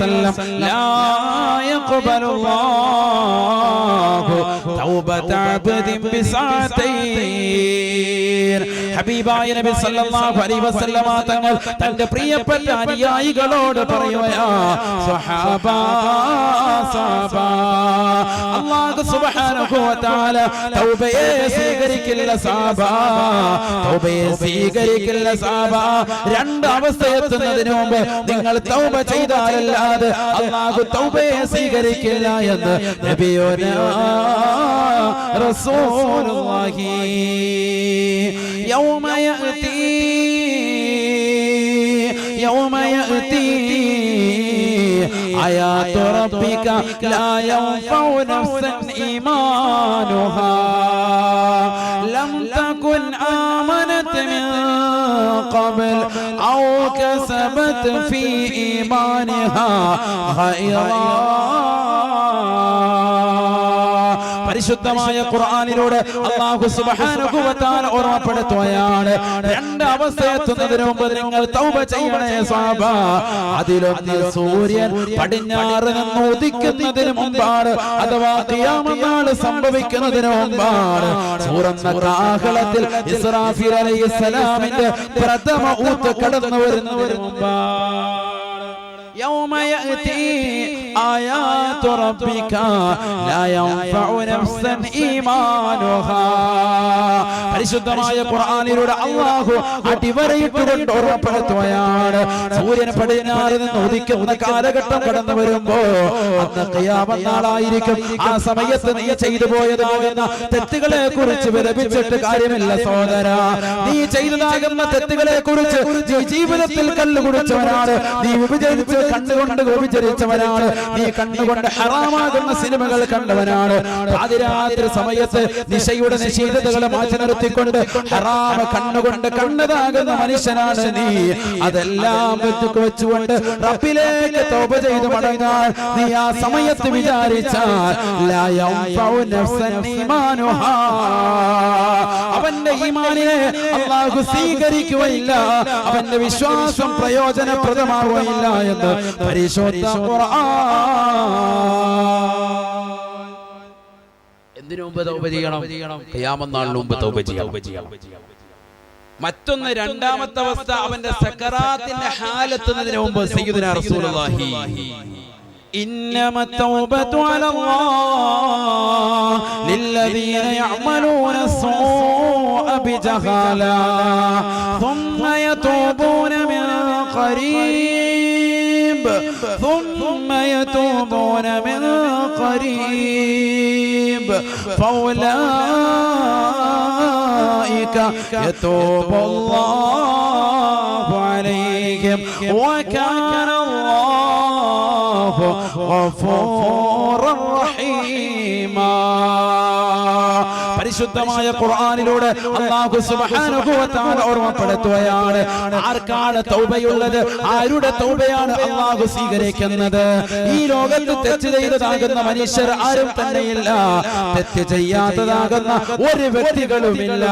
وسلم لا يقبل الله توبة عبد بساعتين. ഹബീബായ നബി സല്ലല്ലാഹു അലൈഹി വസല്ലമ തങ്ങൾ തന്റെ പ്രിയപ്പെട്ട അനുയായികളോട് പറയുകയാ, സ്വഹാബാ സഹാബാ, അല്ലാഹു സുബ്ഹാനഹു വ തആല തൗബയെ സ്വീകരിക്കില്ല സഹാബാ, തൗബയെ സ്വീകരിക്കില്ല സഹാബാ. രണ്ട് അവസ്ഥ എത്തുന്നതിന് മുമ്പ് നിങ്ങൾ തൗബ ചെയ്താലല്ലാതെ അല്ലാഹു തൗബയെ സ്വീകരിക്കില്ല എന്ന് നബിയുനാ റസൂലുള്ളാഹി. يوم يأتي آيات ربك لا ينفع نفسا إيمانها لم تكن آمنت من قبل أو كسبت في إيمانها خيرا. പരിശുദ്ധമായ ഖുർആനിലൂടെ അല്ലാഹു സുബ്ഹാനഹു വ തആല ഓർമ്മപ്പെടുത്തുകയാണ്, രണ്ട് അവസ്ഥ എത്തുന്നതിന് മുമ്പ് നിങ്ങൾ തൗബ ചെയ്യണേ സ്വഹാബ. അതിലൊന്ന് സൂര്യൻ പടിഞ്ഞാറ് നിന്ന് ഉദിക്കുന്നതിന് മുമ്പാണ്, അഥവാ ഖിയാമത്ത് നാൾ സംഭവിക്കുന്നതിന് മുമ്പാണ്. സൂറന്ന കാഹളത്തിൽ ഇസ്രാഫീൽ അലൈഹിസ്സലാമിന്റെ പ്രഥമ ഊത്ത് കടന്നു വരുന്നതിന് മുമ്പാണ്. يوم يأتي آيات ربك لا ينفع نفسا إيمانها. പരിശുദ്ധമായ ഖുർആനിലൂടെ അല്ലാഹു അടിവരയിട്ടുകൊണ്ട് ഓർമ്മപ്പെടുത്തുകയാണ്, സൂര്യൻ പടിഞ്ഞാറ് നിന്ന് ഉദിക്കുന്ന കാലഘട്ടം കടന്നു വരുമ്പോ അന്ന് ഖിയാമത്ത് നാളായിരിക്കും. ആ സമയത്ത് നീ ചെയ്തു പോയതാകുന്ന തെറ്റുകളെ കുറിച്ച് വിലപിച്ചിട്ട് കാര്യമില്ല സഹോദരാ. നീ ചെയ്തതാകുന്ന തെറ്റുകളെ കുറിച്ച് നീ ജീവിതത്തിൽ കല്ലുകുടിച്ചവനാണ്, നീ വിഭജിച്ച് കണ്ണുകൊണ്ട് വ്യഭിചരിച്ചവനാണ്, നീ കണ്ണുകൊണ്ട് ഹറാമാകുന്ന സിനിമകൾ കണ്ടവനാണ്. പാതിരാത്രി സമയത്ത് നിശയുടെ നിശീതതകളെ മാറ്റി നിർത്തിക്കൊണ്ട് ഹറാമ കണ്ണുകൊണ്ട് കണ്ണതാകുന്ന മനുഷ്യനാണ് നീ. അതെല്ലാം വെച്ചുകൊണ്ട് റബ്ബിലേക്ക് തൗബ ചെയ്ത് മടങ്ങാൻ നീ ആ സമയത്ത് വിചാരിച്ചാൽ ലാ യൻഫഉ നഫ്സൻ ഈമാനുഹാ, അവന്റെ ഈമാനിനെ അല്ലാഹു സ്വീകരിക്കുകയില്ല, അവന്റെ വിശ്വാസം പ്രയോജനപ്രദമാവുകയില്ല എന്ന് പരിശുദ്ധ ഖുർആൻ. എന്തിനു മുമ്പ് തൗബ ചെയ്യണം? ഖിയാമത്ത് നാളിന് മുമ്പ് തൗബ ചെയ്യണം. മറ്റൊന്ന് രണ്ടാമത്തെ അവസ്ഥ അവന്റെ സക്കറാത്തിന്റെ ഹാലെത്തുന്നതിന് മുമ്പ് സയ്യിദുനാ റസൂലുള്ളാഹി إنما التوبة على الله للذين يعملون السوء بجهالة ثم يتوبون من قريب فأولئك يتوب الله عليهم وكان الله غفورا رحيما. പരിശുദ്ധമായ ഖുർആനിലൂടെ അല്ലാഹു സുബ്ഹാനഹു വ തആല ഓർമ്മപ്പെടുത്തുകയാണ്, ആർക്കാണ് തൗബയുള്ളത്, ആരുടെ തൗബയാണ് അല്ലാഹു സ്വീകരിക്കുന്നത്. ഈ ലോകത്ത് തെറ്റ് ചെയ്തതാകുന്ന മനുഷ്യർ ആരും തന്നെയില്ല, തെറ്റ് ചെയ്യാത്തതാകുന്ന ഒരു വ്യക്തികളുമില്ല.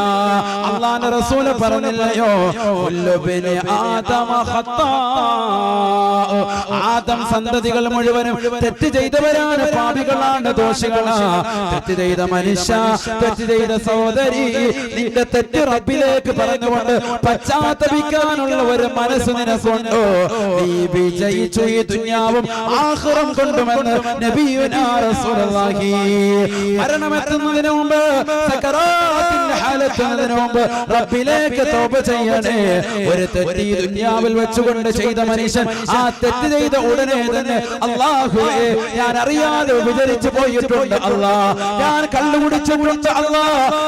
അല്ലാഹുവിന്റെ റസൂൽ പറഞ്ഞില്ലയോ, കുല്ലു ബനി ആദമ ഖത്താ, ആദം സന്തതികൾ മുഴുവനും തെറ്റ് ചെയ്തവരാണ്, പാപികളാണ്, ദോഷികളാണ്. തെറ്റ് ചെയ്ത മനുഷ്യ, തെറ്റ് ചെയ്ത സഹോദരി, നിന്റെ തെറ്റ് റബ്ബിലേക്ക് പറഞ്ഞുകൊണ്ട് പശ്ചാത്തപിക്കാനുള്ള ഒരു മനസ്സ് നിനക്കുണ്ടോ, നീ വിജയിച്ചു ഈ ദുനിയാവും ആഖിറം കൊണ്ടുമെന്ന് നബിയുനാ റസൂലുള്ളാഹി. മരണമെത്തുന്നതിന് മുമ്പ്, സക്കറാത്തിന്റെ ഹാലെത്തുന്നതിന് മുമ്പ് റബ്ബിലേക്ക് തൗബ ചെയ്യണേ. ഒരു തെറ്റ് ഈ ദുനിയാവിൽ വെച്ചുകൊണ്ട് ചെയ്ത മനുഷ്യൻ ആ തെറ്റ് ചെയ്ത ഉടനെ തന്നെ അല്ലാഹുവേ, ഞാൻ അറിയാതെ വിചരിച്ചു പോയിട്ടുണ്ട് അല്ലാ, ഞാൻ കള്ളുകുടിച്ചിട്ടുണ്ട് അല്ലാ,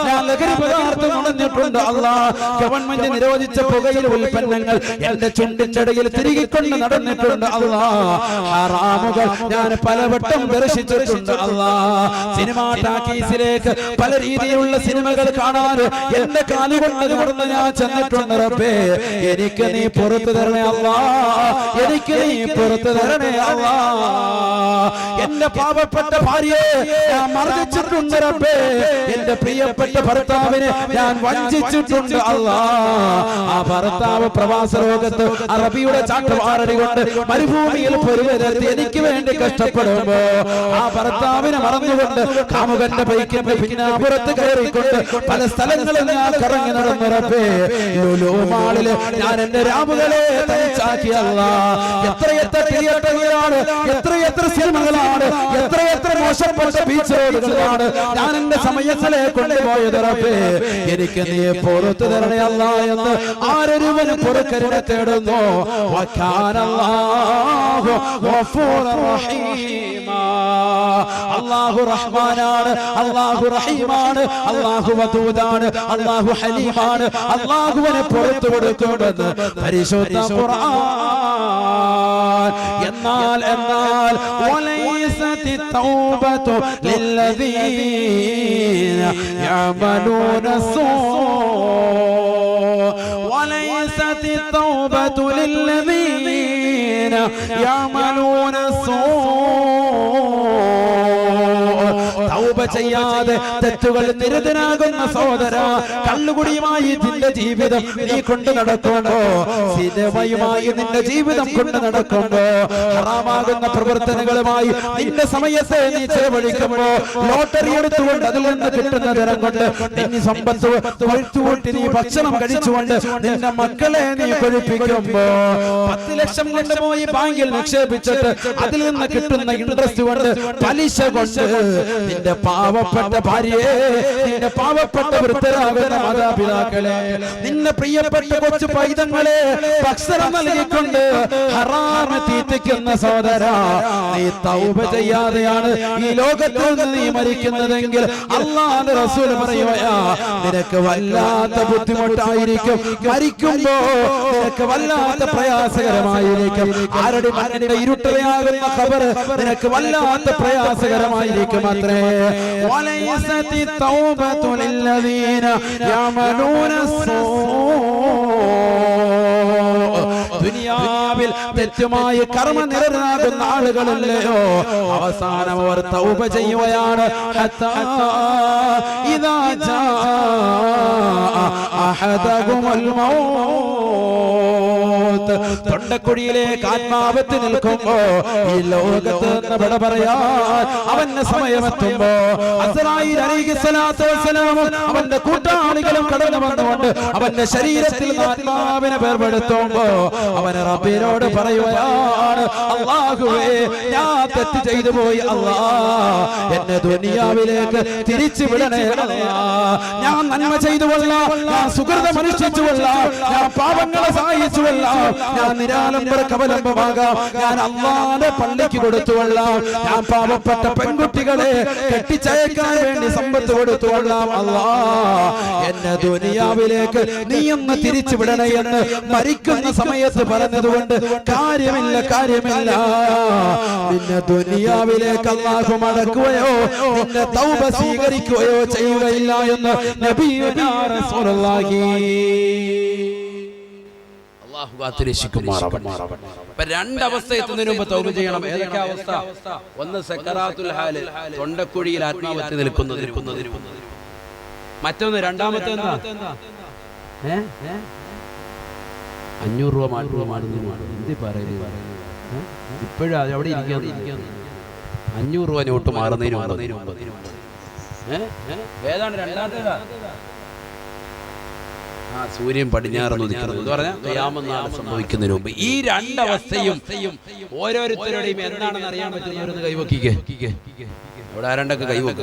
ഞാൻ ലഹരി പദാർത്ഥം ഉണഞ്ഞിട്ടുണ്ട് അല്ലാ, ഗവൺമെന്റ് നിരോധിച്ച പുകയില ഉൽപ്പന്നങ്ങൾ എന്റെ ചുണ്ടിച്ചടയിൽ തിരികിക്കൊണ്ട് നടന്നിട്ടുണ്ട് അല്ലാ, ഹറാമുകൾ ഞാൻ പലവട്ടം ദർശിച്ചിട്ടുണ്ട് അല്ലാ, സിനിമാ ടാക്കീസിലേക്ക് പല രീതിയിലുള്ള സിനിമകൾ കാണാൻ എന്റെ കാലുകൊണ്ട് നടന്ന് ഞാൻ ചെന്നിട്ടുണ്ട് റബ്ബേ, എനിക്ക് നീ പുറത്തു തരണേ അല്ലാ, എനിക്ക് നീ പുറത്തു തരണേ അല്ലാ. എന്റെ പാവപ്പെട്ട ഭാര്യയെ ഞാൻ മർദ്ദിച്ചിട്ടുണ്ട് റബ്ബേ, എന്റെ എന്റെ പ്രിയപ്പെട്ട ഭർത്താവിനെ ഞാൻ വഞ്ചിച്ചിട്ടുണ്ട് അല്ലാ. ആ ഭർത്താവ് പ്രവാസ ലോകത്ത് അറബിയുടെ ചാട്ടവാറടി കൊണ്ട് മരുഭൂമിയിൽ പൊരുവരെത്തി എനിക്ക് വേണ്ടി കഷ്ടപ്പെടുമ്പോ ആ ഭർത്താവിനെ മറന്നുകൊണ്ട് കാമുകന്റെ ബൈക്കിന്റെ പിന്നാപുറത്ത് കയറിക്കൊണ്ട് പല സ്ഥലങ്ങളിൽ ഞാൻ കറങ്ങി നടന്നു റബ്ബേ. ലുലു മാളില് ഞാൻ എന്റെ രാവുകളെ തനിച്ചാക്കിയല്ല. എത്രയെത്ര തിയേറ്ററുകളാണ്, എത്രയെത്ര സിനിമകളാണ്, എത്രയെത്ര മോശപ്പെട്ട ബീച്ച് റോഡുകളാണ് ഞാൻ എന്റെ സമയത്തിലെ കൊണ്ടുപോയത് റബ്ബേ. എനിക്ക് നീ പുറത്തു തരണേ അല്ലാ എന്ന് ആരൊരുവന് പൊറുക്കരുണ തേടുന്നു. വകാനല്ലാഹു ഗഫൂറർ റഹീമാ. അല്ലാഹു റഹ്മാനാണ്, അല്ലാഹു റഹീമാണ്, അല്ലാഹു വദൂദാണ്, അല്ലാഹു ഹലീമാണ്. അല്ലാഹുവിനെ പുറത്തു കൊടുക്കുമെന്ന് പരിശുദ്ധ ഖുർആൻ. എന്നാൽ വലൈസതി തൗബതു ലില്ലദീന യഅമലൂന وليست التوبة للذين يعملون السوء. തൗബ ചെയ്യാതെ തെറ്റുകൾ നിരതനാകുന്ന സഹോദര, കള്ളുകുടിയുമായി നിന്റെ ജീവിതം നീ കൊണ്ടു നടക്കുമ്പോ, സിനിമയുമായി നിന്റെ ജീവിതം കൊണ്ടു നടക്കുമ്പോ, ഹറാമാകുന്ന പ്രവർത്തനങ്ങളുമായി നിന്റെ സമയത്തെ നീ ചെലവഴിക്കുമ്പോ, ലോട്ടറി എടുത്തുകൊണ്ട് അതിൽ നിന്ന് കിട്ടുന്ന ധനം കൊണ്ട് നിന്നെ സമ്പത്ത് കൊഴുത്തുകൂട്ടി നീ ഭക്ഷണം കഴിച്ചുകൊണ്ട് നിന്റെ മക്കളെ നീ കൊഴിപ്പിക്കുമ്പോ, 10 ലക്ഷം കൊണ്ട് പോയി ബാങ്കിൽ നിക്ഷേപിച്ചിട്ട് അതിൽ നിന്ന് കിട്ടുന്ന ഇൻട്രസ്റ്റ് കൊണ്ട്, പലിശ കൊണ്ട് നിന്റെ പാവപ്പെട്ട ഭാര്യയെ, നിന്റെ പാവപ്പെട്ട വൃദ്ധരാകുന്ന മാതാപിതാക്കളെ, നിന്റെ പ്രിയപ്പെട്ട കൊച്ചു പൈതങ്ങളെ ഭക്ഷണം നൽകിക്കൊണ്ട് ഹറാമ തീറ്റിക്കുന്ന സഹോദര, നീ തൗബ ചെയ്യാതെയാണ് ഈ ലോകത്തിൽ നിന്ന് നീ മരിക്കുന്നതെങ്കിൽ അല്ലാഹുവിന്റെ റസൂൽ പറയുകയാ, നിനക്ക് വല്ലാത്ത ബുദ്ധിമുട്ടായിരിക്കും. മരിക്കുമ്പോ നിനക്ക് വല്ലാത്ത പ്രയാസകരമായിരിക്കും. ആരുടെ മണ്ണിന്റെ ഇരുട്ടറയാകുന്ന ഖബർ നിനക്ക് വല്ലാത്ത പ്രയാസകരമായിരിക്കും അത്രേ. وليست التوبة للذين يعملون السوء. ദുനിയാവിൽ തെറ്റുമായി കർമ്മനിരതരാകുന്ന ആളുകളല്ലയോ, അവസാനം അവർ തൗബ ചെയ്യുകയാണ്. ഹത്താ ഇദാ ജാ അഹദഹുൽ മൗത്ത്. തൊണ്ടക്കുഴിയിലേക്ക് ആത്മാവത്ത് നിൽക്കുമ്പോ, ഈ ലോകത്ത് നിന്ന് വിട പറയാൻ അവന്റെ സമയമെത്തുമ്പോ, അസ്റായീൽ അലൈഹിസ്സലാത്തു വസ്സലാമും അവന്റെ കൂട്ടാളികളും കടന്നു വന്നുകൊണ്ട് അവന്റെ ശരീരത്തിൽ നിന്ന് ആത്മാവിനെ വേർപെടുത്തുമ്പോ അവന് റബ്ബിനോട് പറയുകയാണ്, അല്ലാഹുവേ ഞാൻ തെറ്റ് ചെയ്തു പോയി അല്ലാ, എന്നെ ദുനിയാവിലേക്ക് തിരിച്ചു വിടണേ അല്ലാ. ഞാൻ നന്മ ചെയ്തുവല്ല, ഞാൻ സുഹൃതം അനുഷ്ഠിച്ചുവല്ല, ഞാൻ പാപങ്ങളെ സഹായിച്ചുവല്ല, ഞാൻ നിരാലംബര കവലംബമാകാം, ഞാൻ അല്ലാഹുവിന്റെ പള്ളിക്ക് കൊടുത്തുവല്ല, ഞാൻ പാവപ്പെട്ട പെൺകുട്ടികളെ കെട്ടിച്ചയക്കാൻ വേണ്ടി സമ്പത്ത് കൊടുത്തുകൊള്ളാം അല്ലാ, എന്നെ ദുനിയാവിലേക്ക് നീ ഒന്ന് തിരിച്ചു വിടണേ എന്ന് മരിക്കുന്ന സമയത്ത് പറഞ്ഞതുകൊണ്ട് കാര്യമില്ല. നിന്നെ ദുനിയാവിലേക്ക് അല്ലാഹു മടക്കുകയോ നിന്റെ തൗബ സ്വീകരിക്കുകയോ ചെയ്യുകയില്ല എന്ന് നബിയുനാ റസൂലുള്ളാഹി. അല്ലാഹു കാത്തുരക്ഷിക്കുമാറാവട്ടെ. അപ്പൊ രണ്ടവസ്ഥ എത്തുന്നതിന് മുമ്പ് തൗബ ചെയ്യണം. ഏതൊക്കെ അവസ്ഥ? ഒന്ന് സക്കറാത്തുൽ ഹാല്, തൊണ്ടക്കുഴിയിൽ ആത്മാവത്ത് നിൽക്കുന്നത്. മറ്റൊന്ന് രണ്ടാമത്തെ എന്താ? 500 രൂപ മാറ്റുന്നു. എന്ത് പറയുന്നു? ഇപ്പോഴും അവിടെ ഇരിക്കാൻ 500 രൂപ നോട്ട് മാറുന്നതിന് മുമ്പ് ഏതാണ് രണ്ടാമത്തേതാ? സൂര്യൻ പടിഞ്ഞാറെന്ന് നിൽക്കുന്നത് എന്ന് പറഞ്ഞാൽ ഖിയാമത്ത് സംഭവിക്കുന്നതിന് മുമ്പ്. ഈ രണ്ടവസ്ഥയും ഓരോരുത്തരുടെയും എന്താണെന്ന് അറിയാൻ പറ്റുന്നവരൊന്ന് കൈവക്കിക്കേ. ഇവിടെ ആരണ്ടൊക്കെ കൈവക്ക്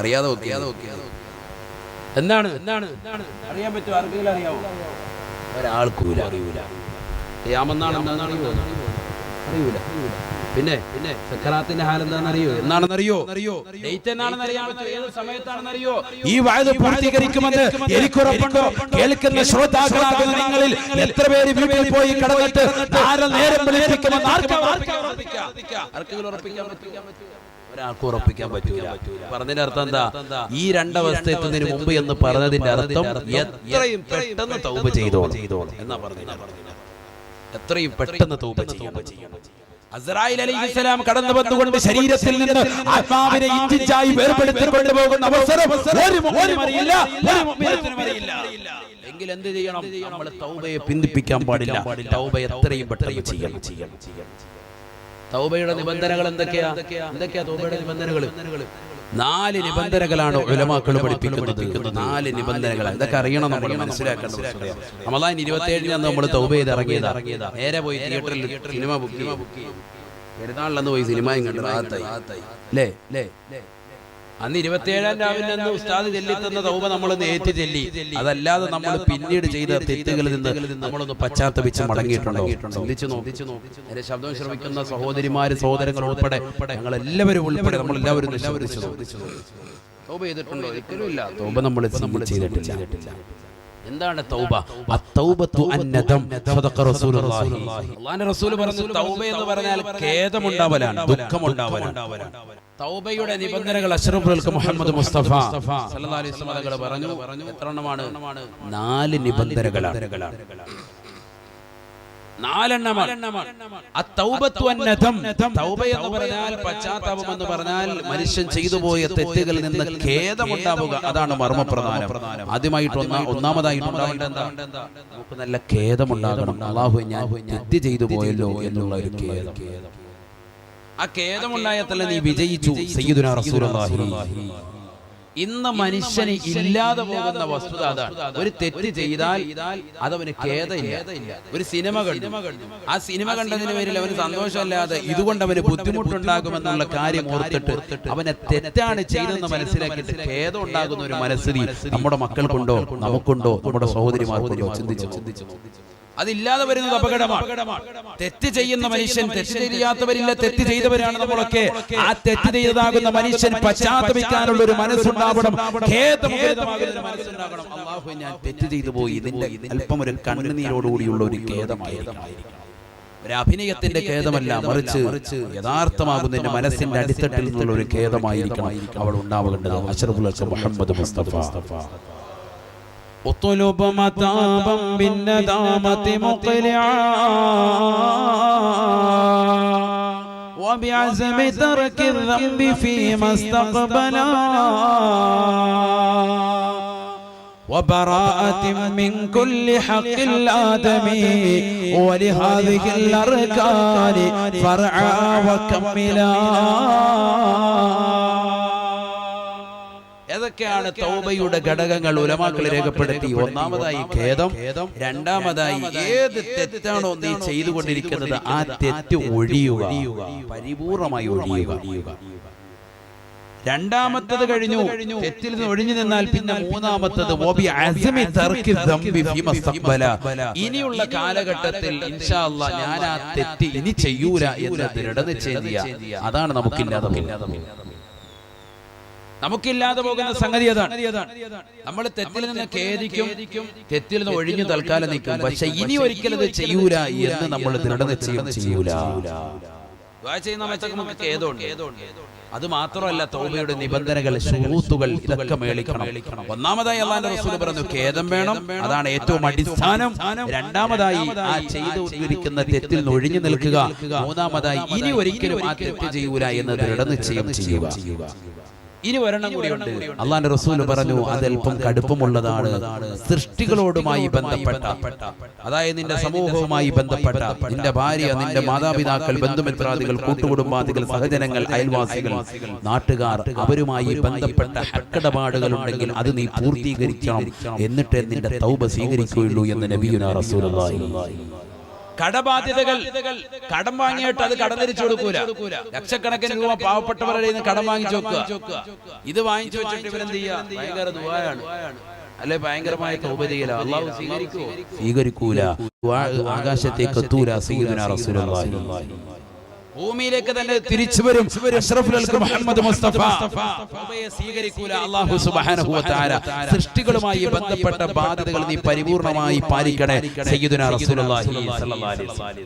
അറിയാതെ എന്താണ് അറിയാൻ പറ്റുമോ? ആർക്കെങ്കിലും അറിയാമോ? ഒരാൾക്കും അറിയൂല. ഖിയാമത്താണ് എന്താണെന്ന് അറിയൂല. പിന്നെ സക്കറാത്തിന്റെ ഹാൽ എന്താണെന്നറിയോ? ഡേറ്റ് എന്നാണെന്ന് അറിയാൻ പറ്റുമോ? ഏത് സമയത്താണെന്നറിയോ? ഈ വഅദ് പൂർത്തീകരിക്കുമെന്ന് എനിക്കുറപ്പുണ്ടോ? കേൾക്കുന്ന ശ്രോതാക്കളാകുന്ന നിങ്ങളിൽ എത്ര പേര് വീട്ടിൽ പോയി കടന്നിട്ട് നേരം വിളിപ്പിക്കുമെന്ന് ആർക്കെങ്കിലും ഉറപ്പിക്കാൻ പറ്റുമോ? ഒരാൾക്ക് ഉറപ്പിക്കാൻ പറ്റൂല. പറഞ്ഞതിന്റെ അർത്ഥം എന്താ? ഈ രണ്ടവസ്ഥ എത്തുന്നതിന് മുമ്പ് എന്ന് പറഞ്ഞതിന്റെ അർത്ഥം എത്രയും പെട്ടെന്ന് തൗബ ചെയ്തോളൂ എന്നാ പറഞ്ഞത്. എത്രയും പെട്ടെന്ന് തൗബ ചെയ്യണം. അസ്രായീൽ അലൈഹിസ്സലാം കടന്നു വന്നുകൊണ്ട് ശരീരത്തിൽ നിന്ന് ആത്മാവിനെ ഇഞ്ചിഞ്ചായി വേർപെടുത്തി കൊണ്ടുപോകുന്ന അവസരം ഒരു മുഅ്മിനും അറിയില്ല, ഒരു മുഅ്മിനത്തിനും അറിയില്ല. എങ്കിൽ എന്ത് ചെയ്യണം? നമ്മൾ തൗബയെ പിന്തിപ്പിക്കാൻ പാടില്ല. തൗബ എത്രയും പെട്ടെന്ന് ചെയ്യണം. തൗബയുടെ നിബന്ധനകൾ എന്തൊക്കെയാ? തൗബയുടെ നിബന്ധനകൾ 4 നിബന്ധനകളാണ് ഉലമാക്കൾ പഠിപ്പിക്കുന്നത്. 4 നിബന്ധനകൾ. ഇതൊക്കെ അറിയണം, നമ്മൾ മനസ്സിലാക്കേണ്ടത്. റമളാൻ 27-ന് നമ്മൾ തൗബ ചെയ്ത് ഇറങ്ങിയതാ. നേരെ പോയി തിയേറ്ററിൽ സിനിമ ബുക്ക് ചെയ്യും. പെരുന്നാളിലന്ന് പോയി സിനിമയും കണ്ടു റാഹത്തായി അല്ലേ? അന്ന് 27-ാം രാവിലെ അന്ന് ഉസ്താദ് ചൊല്ലിത്തന്ന തൗബ നമ്മളൊന്ന് ഏറ്റു ചൊല്ലി. അതല്ലാതെ നമ്മൾ പിന്നീട് ചെയ്ത തെറ്റുകളിൽ നിന്ന് നമ്മളൊന്ന് പശ്ചാത്തപിച്ച് മടങ്ങിയിട്ടുണ്ടോ? ചിന്തിച്ചു നോക്കി. എന്റെ ശബ്ദം ശ്രമിക്കുന്ന സഹോദരിമാര്, സഹോദരങ്ങൾ ഉൾപ്പെടെ, ഞങ്ങൾ എല്ലാവരും ഉൾപ്പെടെ നമ്മളെല്ലാവരും തൗബ ചെയ്തിട്ടുണ്ടോ? ഒരിക്കലും ഇല്ല. തൗബ നമ്മൾ ചെയ്തിട്ടില്ല. എന്താണ് തൗബ? അത്തൗബത്തു അന്നദം. സദഖ റസൂലുള്ളാഹി. അല്ലാഹുവിന്റെ റസൂൽ പറഞ്ഞു, തൗബ എന്ന് പറഞ്ഞാൽ ഖേദമുണ്ടാവലാണ്, ദുഃഖമുണ്ടാവലാണ്. തൗബയുടെ നിബന്ധനകൾ അഷ്റഫുൽ മുഹമ്മദ് മുസ്തഫ സല്ലല്ലാഹു അലൈഹി വസല്ലം പറഞ്ഞു. എത്ര എണ്ണമാണ്? 4 നിബന്ധനകളാണ്. 4 എണ്ണമാണ്. അത്തൗബത്തു അന്നദം. തൗബ എന്ന് പറഞ്ഞാൽ പശ്ചാത്താപം എന്ന് പറഞ്ഞാൽ മനുഷ്യൻ ചെയ്തു പോയ തെറ്റുകളിൽ നിന്ന് ഖേദമുണ്ടാവുക. അതാണ് മർമ്മപ്രധാനം. ആദ്യമായിട്ട് ഒന്നാമതായിട്ട് ഉണ്ടാവേണ്ടത് എന്താ? നമുക്ക് നല്ല ഖേദമുണ്ടാകണം. അല്ലാഹുവേ, ഞാൻ തെറ്റ് ചെയ്തു പോയല്ലോ എന്നുള്ള ഒരു ഖേദം. ആ ഖേദമുണ്ടായാൽ തന്നെ നീ വിജയിച്ചു. സയ്യിദുനാ റസൂലുള്ളാഹി. ഇന്ന് മനുഷ്യന് ഇല്ലാതെ പോകുന്ന വസ്തുത അതാണ്. ഒരു തെറ്റ് ചെയ്താൽ അതവന് ഖേദമില്ല. ഒരു സിനിമ കണ്ടു, ആ സിനിമ കണ്ടതിന് പേരിൽ അവന് സന്തോഷമല്ലാതെ ഇതുകൊണ്ട് അവന് ബുദ്ധിമുട്ടുണ്ടാകുമെന്നുള്ള കാര്യം ഓർത്തിട്ട് അവനെ തെറ്റാണ് ചെയ്തെന്ന് മനസ്സിലാക്കിയിട്ട് ഖേദം ഉണ്ടാകുന്ന ഒരു മനസ്ഥിതി നമ്മുടെ മക്കൾക്കുണ്ടോ, നമുക്കുണ്ടോ, നമ്മുടെ സഹോദരിമാർക്കുണ്ടോ? ചിന്തിച്ചു. അതില്ലാതെ വരുന്നത് അപകടമാണ്. തെറ്റ് ചെയ്യുന്ന മനുഷ്യൻ, തെറ്റ് ചെയ്യാത്തവരില്ല, തെറ്റ് ചെയ്തവരാണ് നമ്മളൊക്കെ. ആ തെറ്റ് ചെയ്തതാകുന്ന മനുഷ്യൻ പശ്ചാത്തപിക്കാനുള്ള ഒരു മനസ്സുണ്ടാവണം, മനസ്സുണ്ടാകണം. അല്ലാഹുവേ, ഞാൻ തെറ്റ് ചെയ്തു പോയി. ഇതിന്റെ അല്പം ഒരു കണ്ണുനീരോടുകൂടിയുള്ള ഒരു ഖേദമായിരിക്കും. ഒരു അഭിനയത്തിന്റെ ഖേദമല്ല, മറിച്ച് യഥാർത്ഥമാകുന്നതിന്റെ മനസ്സിന്റെ അടിത്തട്ടിൽ നിന്നുള്ള ഒരു ഖേദമായിരിക്കണം അവൾ ഉണ്ടാവേണ്ടത്. അഷ്റഫുൽ മുഹമ്മദ് മുസ്തഫ. اطلب متابا بالندامة مقلعا وبعزم ترك الذنب فيما استقبلا وبراءة من كل حق الآدمي ولهذه الأركان فرعا وكملا. ഏതൊക്കെയാണ് തൗബയുടെ ഘടകങ്ങൾ? ഉലമാക്കൾ രേഖപ്പെടുത്തി. ഒന്നാമതായി ഖേദം, രണ്ടാമതായി ഏത് തെറ്റാണോ നീ ചെയ്തുകൊണ്ടിരിക്കുന്നത് ആ തെറ്റ് ഒഴിയുക, പരിപൂർണമായി ഒഴിയുക. രണ്ടാമത്തത് കഴിഞ്ഞു, തെറ്റിൽ നിന്ന് ഒഴിഞ്ഞു നിന്നാൽ പിന്നെ മൂന്നാമത്തത് ഇനിയുള്ള കാലഘട്ടത്തിൽ ഇൻഷാ അല്ലാഹ് ഞാൻ ആ തെറ്റ് ഇനി ചെയ്യൂല എന്ന് ദൃഢനിശ്ചയം ചെയ്യുക. അതാണ് നമുക്കില്ലാതെ പോകുന്ന സംഗതി അതാണ്. നമ്മൾ തെറ്റിൽ നിന്ന് ഖേദിക്കും, തെറ്റിൽ നിന്ന് ഒഴിഞ്ഞു തൽക്കാലം നിൽക്കും. പക്ഷെ ഇനി ഒരിക്കലും ഇത് ചെയ്യൂല എന്ന് നമ്മൾ ദൃഢനിശ്ചയം ചെയ്യൂല. നമുക്ക് ഖേദമുണ്ട്. അത് മാത്രമല്ല, തൗബയുടെ നിബന്ധനകൾ, ശുറൂത്തുകൾ, ഇതൊക്കെ മേളിക്കണം. ഒന്നാമതായി അല്ലാഹുവിന്റെ റസൂൽ പറഞ്ഞു ഖേദം വേണം, അതാണ് ഏറ്റവും അടിസ്ഥാനം. രണ്ടാമതായി ആ ചെയ്തുകൊണ്ടിരിക്കുന്ന തെറ്റിൽ നിന്ന് ഒഴിഞ്ഞു നിൽക്കുക. മൂന്നാമതായി ഇനി ഒരിക്കലും ആ തെറ്റ് ചെയ്യൂല എന്ന് ദൃഢനിശ്ചയം ചെയ്യുക. ഇനി ഒരെണ്ണം കൂടിയുണ്ട്. അല്ലാഹുവിന്റെ റസൂൽ പറഞ്ഞു അതല്പം കടുപ്പമുള്ളതാണ്. സൃഷ്ടികളോടുമായി ബന്ധപ്പെട്ട, അതായത് നിന്റെ സമൂഹവുമായി ബന്ധപ്പെട്ട, നിന്റെ ഭാര്യ, നിന്റെ മാതാപിതാക്കൾ, ബന്ധുമിത്രാദികൾ, കൂട്ടുകുടുംബാദികൾ, സഹജനങ്ങൾ, അയൽവാസികൾ, നാട്ടുകാർ, അവരുമായി ബന്ധപ്പെട്ട ഹക്കിടപാടുകൾ ഉണ്ടെങ്കിൽ അത് നീ പൂർത്തീകരിക്കണം. എന്നിട്ട് നിന്റെ തൗബ സ്വീകരിക്കുകയുള്ളൂ എന്ന് നബിയുനാ റസൂലുള്ളാഹി. കടബാധ്യതകൾ, കടം വാങ്ങിയിട്ട് അത് കടംതിരിച്ചു കൊടുക്കൂല. ലക്ഷക്കണക്കിന് രൂപ പാവപ്പെട്ടവരുടെ കടം വാങ്ങിച്ചു വെക്കുക. ഇത് വാങ്ങിച്ചു വെച്ചിട്ട് ഇവരെന്ത് ചെയ്യുക? ഭയങ്കര ദുആയാണ്, അല്ലെ ഭയങ്കരമായ തൗബ ചെയ്യല. അല്ലാഹു സ്വീകരിക്കൂല. ആകാശത്തേക്ക് എത്തൂല. സയ്യിദുനാ റസൂലുള്ളാഹി ഭൂമിയിലേക്ക് തന്നെ തിരിച്ചു വരും. അഷ്റഫുൽ മുഹമ്മദ് മുസ്തഫ തൗബയെ സ്വീകരിക്കൂല അല്ലാഹു സുബ്ഹാനഹു വ തആല. സൃഷ്ടികളുമായി ബന്ധപ്പെട്ട ബാധ്യതകൾ നീ പരിപൂർണമായി പാലിക്കണേ. സയ്യിദുനാ റസൂലുള്ളാഹി സ്വല്ലല്ലാഹു അലൈഹി വസല്ലം,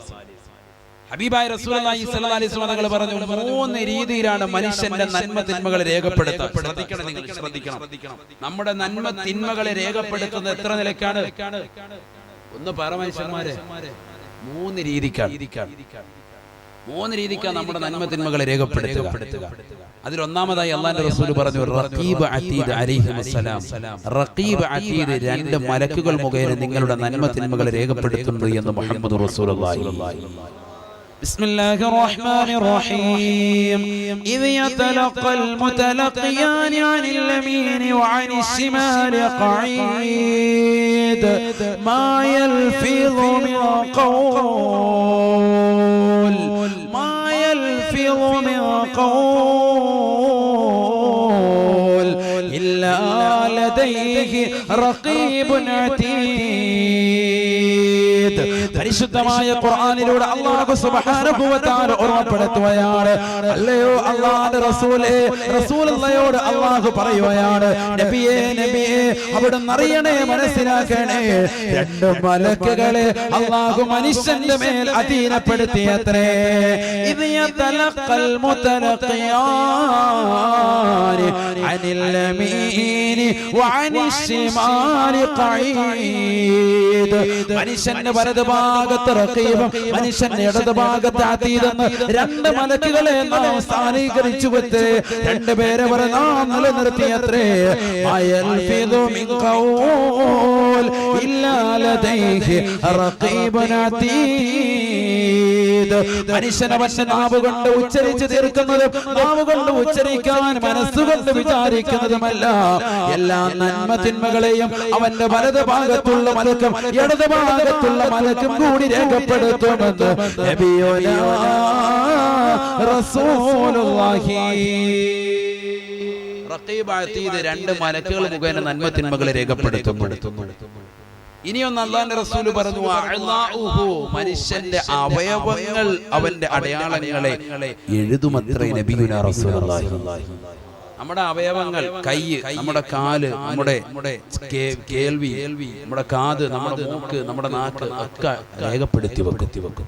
ഹബീബായ റസൂലുള്ളാഹി സ്വല്ലല്ലാഹു അലൈഹി വസല്ലം തങ്ങൾ പറഞ്ഞു 3 രീതിയിലാണ് മനുഷ്യന്റെ നന്മ തിന്മകളെ രേഖപ്പെടുത്തുക. ശ്രദ്ധിക്കണം, നിങ്ങൾ ശ്രദ്ധിക്കണം. നമ്മുടെ നന്മ തിന്മകളെ രേഖപ്പെടുത്തുന്നത് എത്ര നിലയ്ക്കാണ്? ഒന്ന് പറ മനുഷ്യന്മാരെ, 3 രീതിക്കാണ്. 3 രീതിക്കാണ് നമ്മുടെ നന്മ തിന്മകളെ രേഖപ്പെടുത്തുക. അതിലൊന്നാമതായി അല്ലാഹുവിന്റെ റസൂൽ പറഞ്ഞു റഖീബ് അതീദ് അലൈഹിസ്സലാം. റഖീബ് അതീദ് 2 മലക്കുകൾ മുഖേന നിങ്ങളുടെ നന്മ തിന്മകളെ രേഖപ്പെടുത്തുന്നു എന്ന് മുഹമ്മദ് റസൂലുള്ളാഹി. بسم الله الرحمن الرحيم إذ يتلقى المتلقيان عن اليمين وعن الشمال قعيد ما يلفظ من قول ما يلفظ من قول إلا لديه رقيب عتيد. പരിശുദ്ധമായ ഖുർആനിലൂടെ അല്ലാഹു സുബ്ഹാനഹു വ തആല ഓർമ്മപ്പെടുത്തുകയാണ്. അല്ലയോ അല്ലാഹുവിന്റെ റസൂലേ, റസൂലുള്ളാഹിയോട് അല്ലാഹു പറയുകയാണ്, നബിയേ നബിയേ അവിടുന്ന് അറിയണേ, മനസ്സിലാക്കണേ, 2 മലക്കുകളെ അല്ലാഹു മനുഷ്യന്റെ മേൽ അധീനപ്പെടുത്തിയത്രേ. ഇദ് യതലഖൽ മുതലഖിയാൻ അനിൽ യമീനി വഅനിശ് ശിമാലി ഖഈദ്. മനുഷ്യന്റെ വലതുഭാഗത്ത് റഖീബും മനുഷ്യന്റെ ഇടതുഭാഗത്ത് അതീതെന്ന് 2 മലക്കുകളെ നാം സ്ഥാനീകരിച്ചു വെച്ച് 2 പേരെ വരെ നാം നിലനിർത്തിയത്രേ. മയൽഫിദു മിൻ ഖൗൽ ഇല്ലാ ലദൈഹി റഖീബുൻ അതീദ്. മനുഷ്യൻ അവന്റെ നാവ് കൊണ്ട് ഉച്ചരിച്ച് തീർക്കുന്നത്, നാവ് കൊണ്ട് ഉച്ചരിക്കാൻ മനസ്സുകൊണ്ട് വിചാരിക്കുന്നതുമല്ല. എല്ലാ നന്മ തിന്മകളെയും അവന്റെ വലതുഭാഗത്തുള്ള മലക്കും ഇടതുഭാഗത്തുള്ള മലക്കും കൂടി രേഖപ്പെടുത്തുമെന്ന് നബിയുനാ റസൂലുള്ളാഹി. റഖീബ് അതീദ് 2 മലക്കുകൾ മുഖേന നന്മ തിന്മകളെ രേഖപ്പെടുത്തുന്നു. ഇനിയൊന്ന് അല്ലാഹുവിന്റെ റസൂൽ പറഞ്ഞു അഅ്ലാഉഹു, മനുഷ്യന്റെ അവയവങ്ങൾ അവന്റെ അടയാളങ്ങളെ എഴുതുമത്രേ നബിയുനാ റസൂലുള്ളാഹി. നമ്മുടെ അവയവങ്ങൾ, കൈ, നമ്മുടെ കാല്, നമ്മുടെ കേൾവി, നമ്മുടെ കാത്, നമ്മുടെ മൂക്ക്, നമ്മുടെ നാക്ക് ഒക്കെ രേഖപ്പെടുത്തി വെക്കും.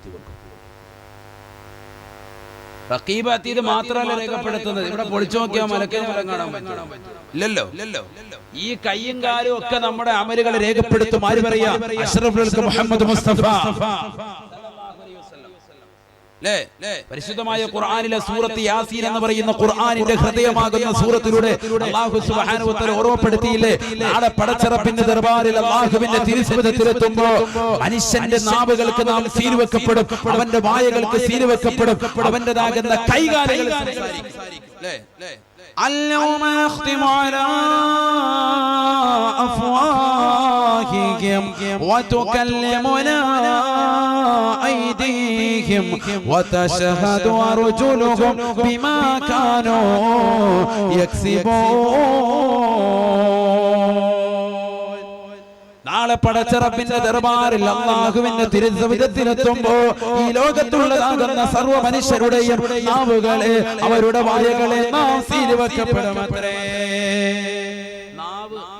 റഖീബ് അതീദ് മാത്രമല്ല രേഖപ്പെടുത്തുന്നത്. ഇവിടെ പൊളിച്ചു നോക്കിയാൽ മലക്കിനെ ഫലം കാണാൻ പറ്റും? ഇല്ലല്ലോ. ഈ കയ്യും കാലും ഒക്കെ നമ്മുടെ അമലുകളെ രേഖപ്പെടുത്തും. ആര് പറയാ? അഷ്റഫുൽ ഖൽഖ് മുഹമ്മദ് മുസ്തഫ. പരിശുദ്ധമായ ഖുർആനിലെ സൂറത്ത് യാസീൻ എന്ന് പറയുന്ന ഖുർആനിന്റെ ഹൃദയമാകുന്ന സൂറത്തിലൂടെ അല്ലാഹു സുബ്ഹാനഹു വ തആല ഓർമ്മപ്പെടുത്തിയില്ലേ, നാളെ പടച്ചറപ്പിന്റെ ദർബാറിൽ അല്ലാഹുവിന്റെ തിരുസവിധത്തിലെത്തുമ്പോൾ മനുഷ്യന്റെ നാവുകൾക്ക് നാം സീൽ വെക്കപ്പെടും, അവന്റെ വായകൾക്ക് സീൽ വെക്കപ്പെടും, അവന്റേതാകുന്ന കൈകാലുകൾ സംസാരിക്കും. اليوم يختم على أفواههم وتكلمنا أيديهم وتشهد أرجلهم بما كانوا يكسبون. നാളെ പടച്ചറപ്പിന്റെ ദർബാറിൽ അല്ലാഹുവിന്റെ തിരുസവിധത്തിലെത്തുമ്പോ ഈ ലോകത്തുള്ളതാകുന്ന സർവ്വ മനുഷ്യരുടെയും നാവുകളെ, അവരുടെ വായകളെ നാം സീൽ വെക്കപ്പെടുമത്രേ.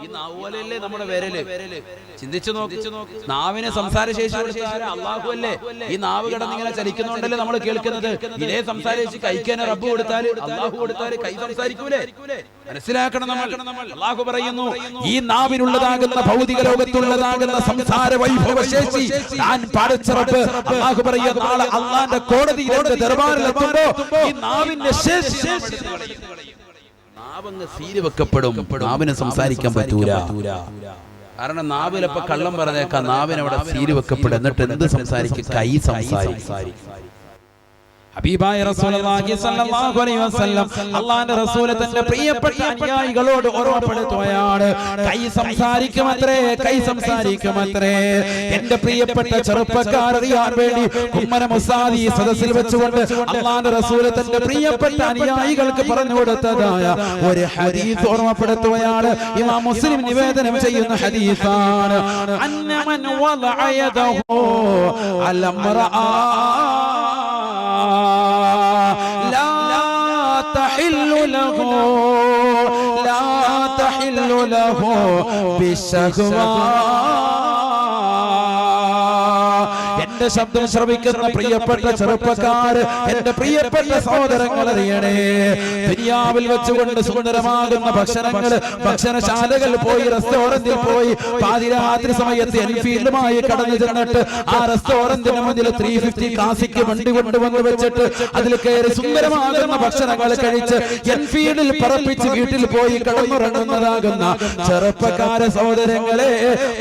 ഈ നാവ് പോലെയല്ലേ നമ്മുടെ വിരല്? ചിന്തിച്ചു നോക്ക്. നാവിന് സംസാരശേഷി അല്ലാഹു അല്ലേ? ഈ നാവ് കിടന്നിങ്ങനെ ചലിക്കുന്നോണ്ടല്ലേ നമ്മൾ കേൾക്കുന്നത്. ഇതേ സംസാരശേഷി കൈക്കാൻ റബ്ബ് കൊടുത്താൽ, അല്ലാഹു കൊടുത്താൽ കൈ സംസാരിക്കൂലേ? മനസ്സിലാക്കണം നമ്മൾ. അല്ലാഹു പറയുന്നു, ഈ നാവിനുള്ളതാകുന്ന ഭൗതിക ലോകത്തുള്ളതാകുന്ന സംസാര വൈഭവശേഷി ഞാൻ പടച്ചറപ്പ് അല്ലാഹു പറയുക, നാളെ അല്ലാഹുവിന്റെ കോടതിയിലെ ദർബാറിലെത്തുമ്പോ ഈ നാവിന്റെ ശേഷി നാവങ്ങ് സീല് വെക്കപ്പെടും. നാവിന് സംസാരിക്കാൻ പറ്റൂല. കാരണം നാവിലപ്പോ കള്ളം പറഞ്ഞേക്കാം, നാവിനവിടെ സീല് വെക്കപ്പെടും. എന്നിട്ട് എന്ത് സംസാരിക്കും? കൈ സംസാരിക്കും. ഹബീബായ റസൂലുള്ളാഹി സ്വല്ലല്ലാഹു അലൈഹി വസല്ലം അല്ലാഹുവിന്റെ റസൂൽ തന്റെ പ്രിയപ്പെട്ട അനുയായികളോട് ഓർമ്മപ്പെടുത്തുകയാണ്, കൈ സംസാരിക്കുമത്രേ, കൈ സംസാരിക്കുമത്രേ. എന്റെ പ്രിയപ്പെട്ട ചെറുപ്പക്കാർ അറിയാൻ വേണ്ടി കുമ്മന മുസാദി സദസ്സിൽ വെച്ചുകൊണ്ട് അല്ലാഹുവിന്റെ റസൂൽ തന്റെ പ്രിയപ്പെട്ട അനുയായികൾക്ക് പറഞ്ഞു കൊടുത്തതായ ഒരു ഹദീസ് ഓർമ്മപ്പെടുത്തുകയാണ്. ഇമാം മുസ്ലിം നിവേദനം ചെയ്യുന്ന ഹദീസാണ്. അന്നമൻ വദഅ യദഹു അലംറആ لا تحل له بالشهوة. എന്റെ ശബ്ദം ശ്രവിക്കുന്ന പ്രിയപ്പെട്ട ചെറുപ്പക്കാര്, എന്റെ പ്രിയപ്പെട്ട സഹോദരങ്ങൾ അറിയണേ, ദുനിയാവിൽ വെച്ചുകൊണ്ട് സുന്ദരമാകുന്ന ഭക്ഷണങ്ങൾ ഭക്ഷണശാലകൾ പോയി, റെസ്റ്റോറന്റിൽ പോയി, പാതിരാത്രി സമയത്ത് എൻഫീൽഡുമായി കടന്നു ചെന്നിട്ട് ആ റെസ്റ്റോറന്റിന് മുന്നിൽ 350 കാസിക്ക് വണ്ടി കൊണ്ടുവന്ന് വെച്ചിട്ട് അതിൽ കയറി സുന്ദരമാകുന്ന ഭക്ഷണങ്ങൾ കഴിച്ച് എൻഫീൽഡിൽ പറപ്പിച്ച് വീട്ടിൽ പോയി കടന്നുറങ്ങുന്നതാകുന്ന ചെറുപ്പക്കാര സഹോദരങ്ങളെ,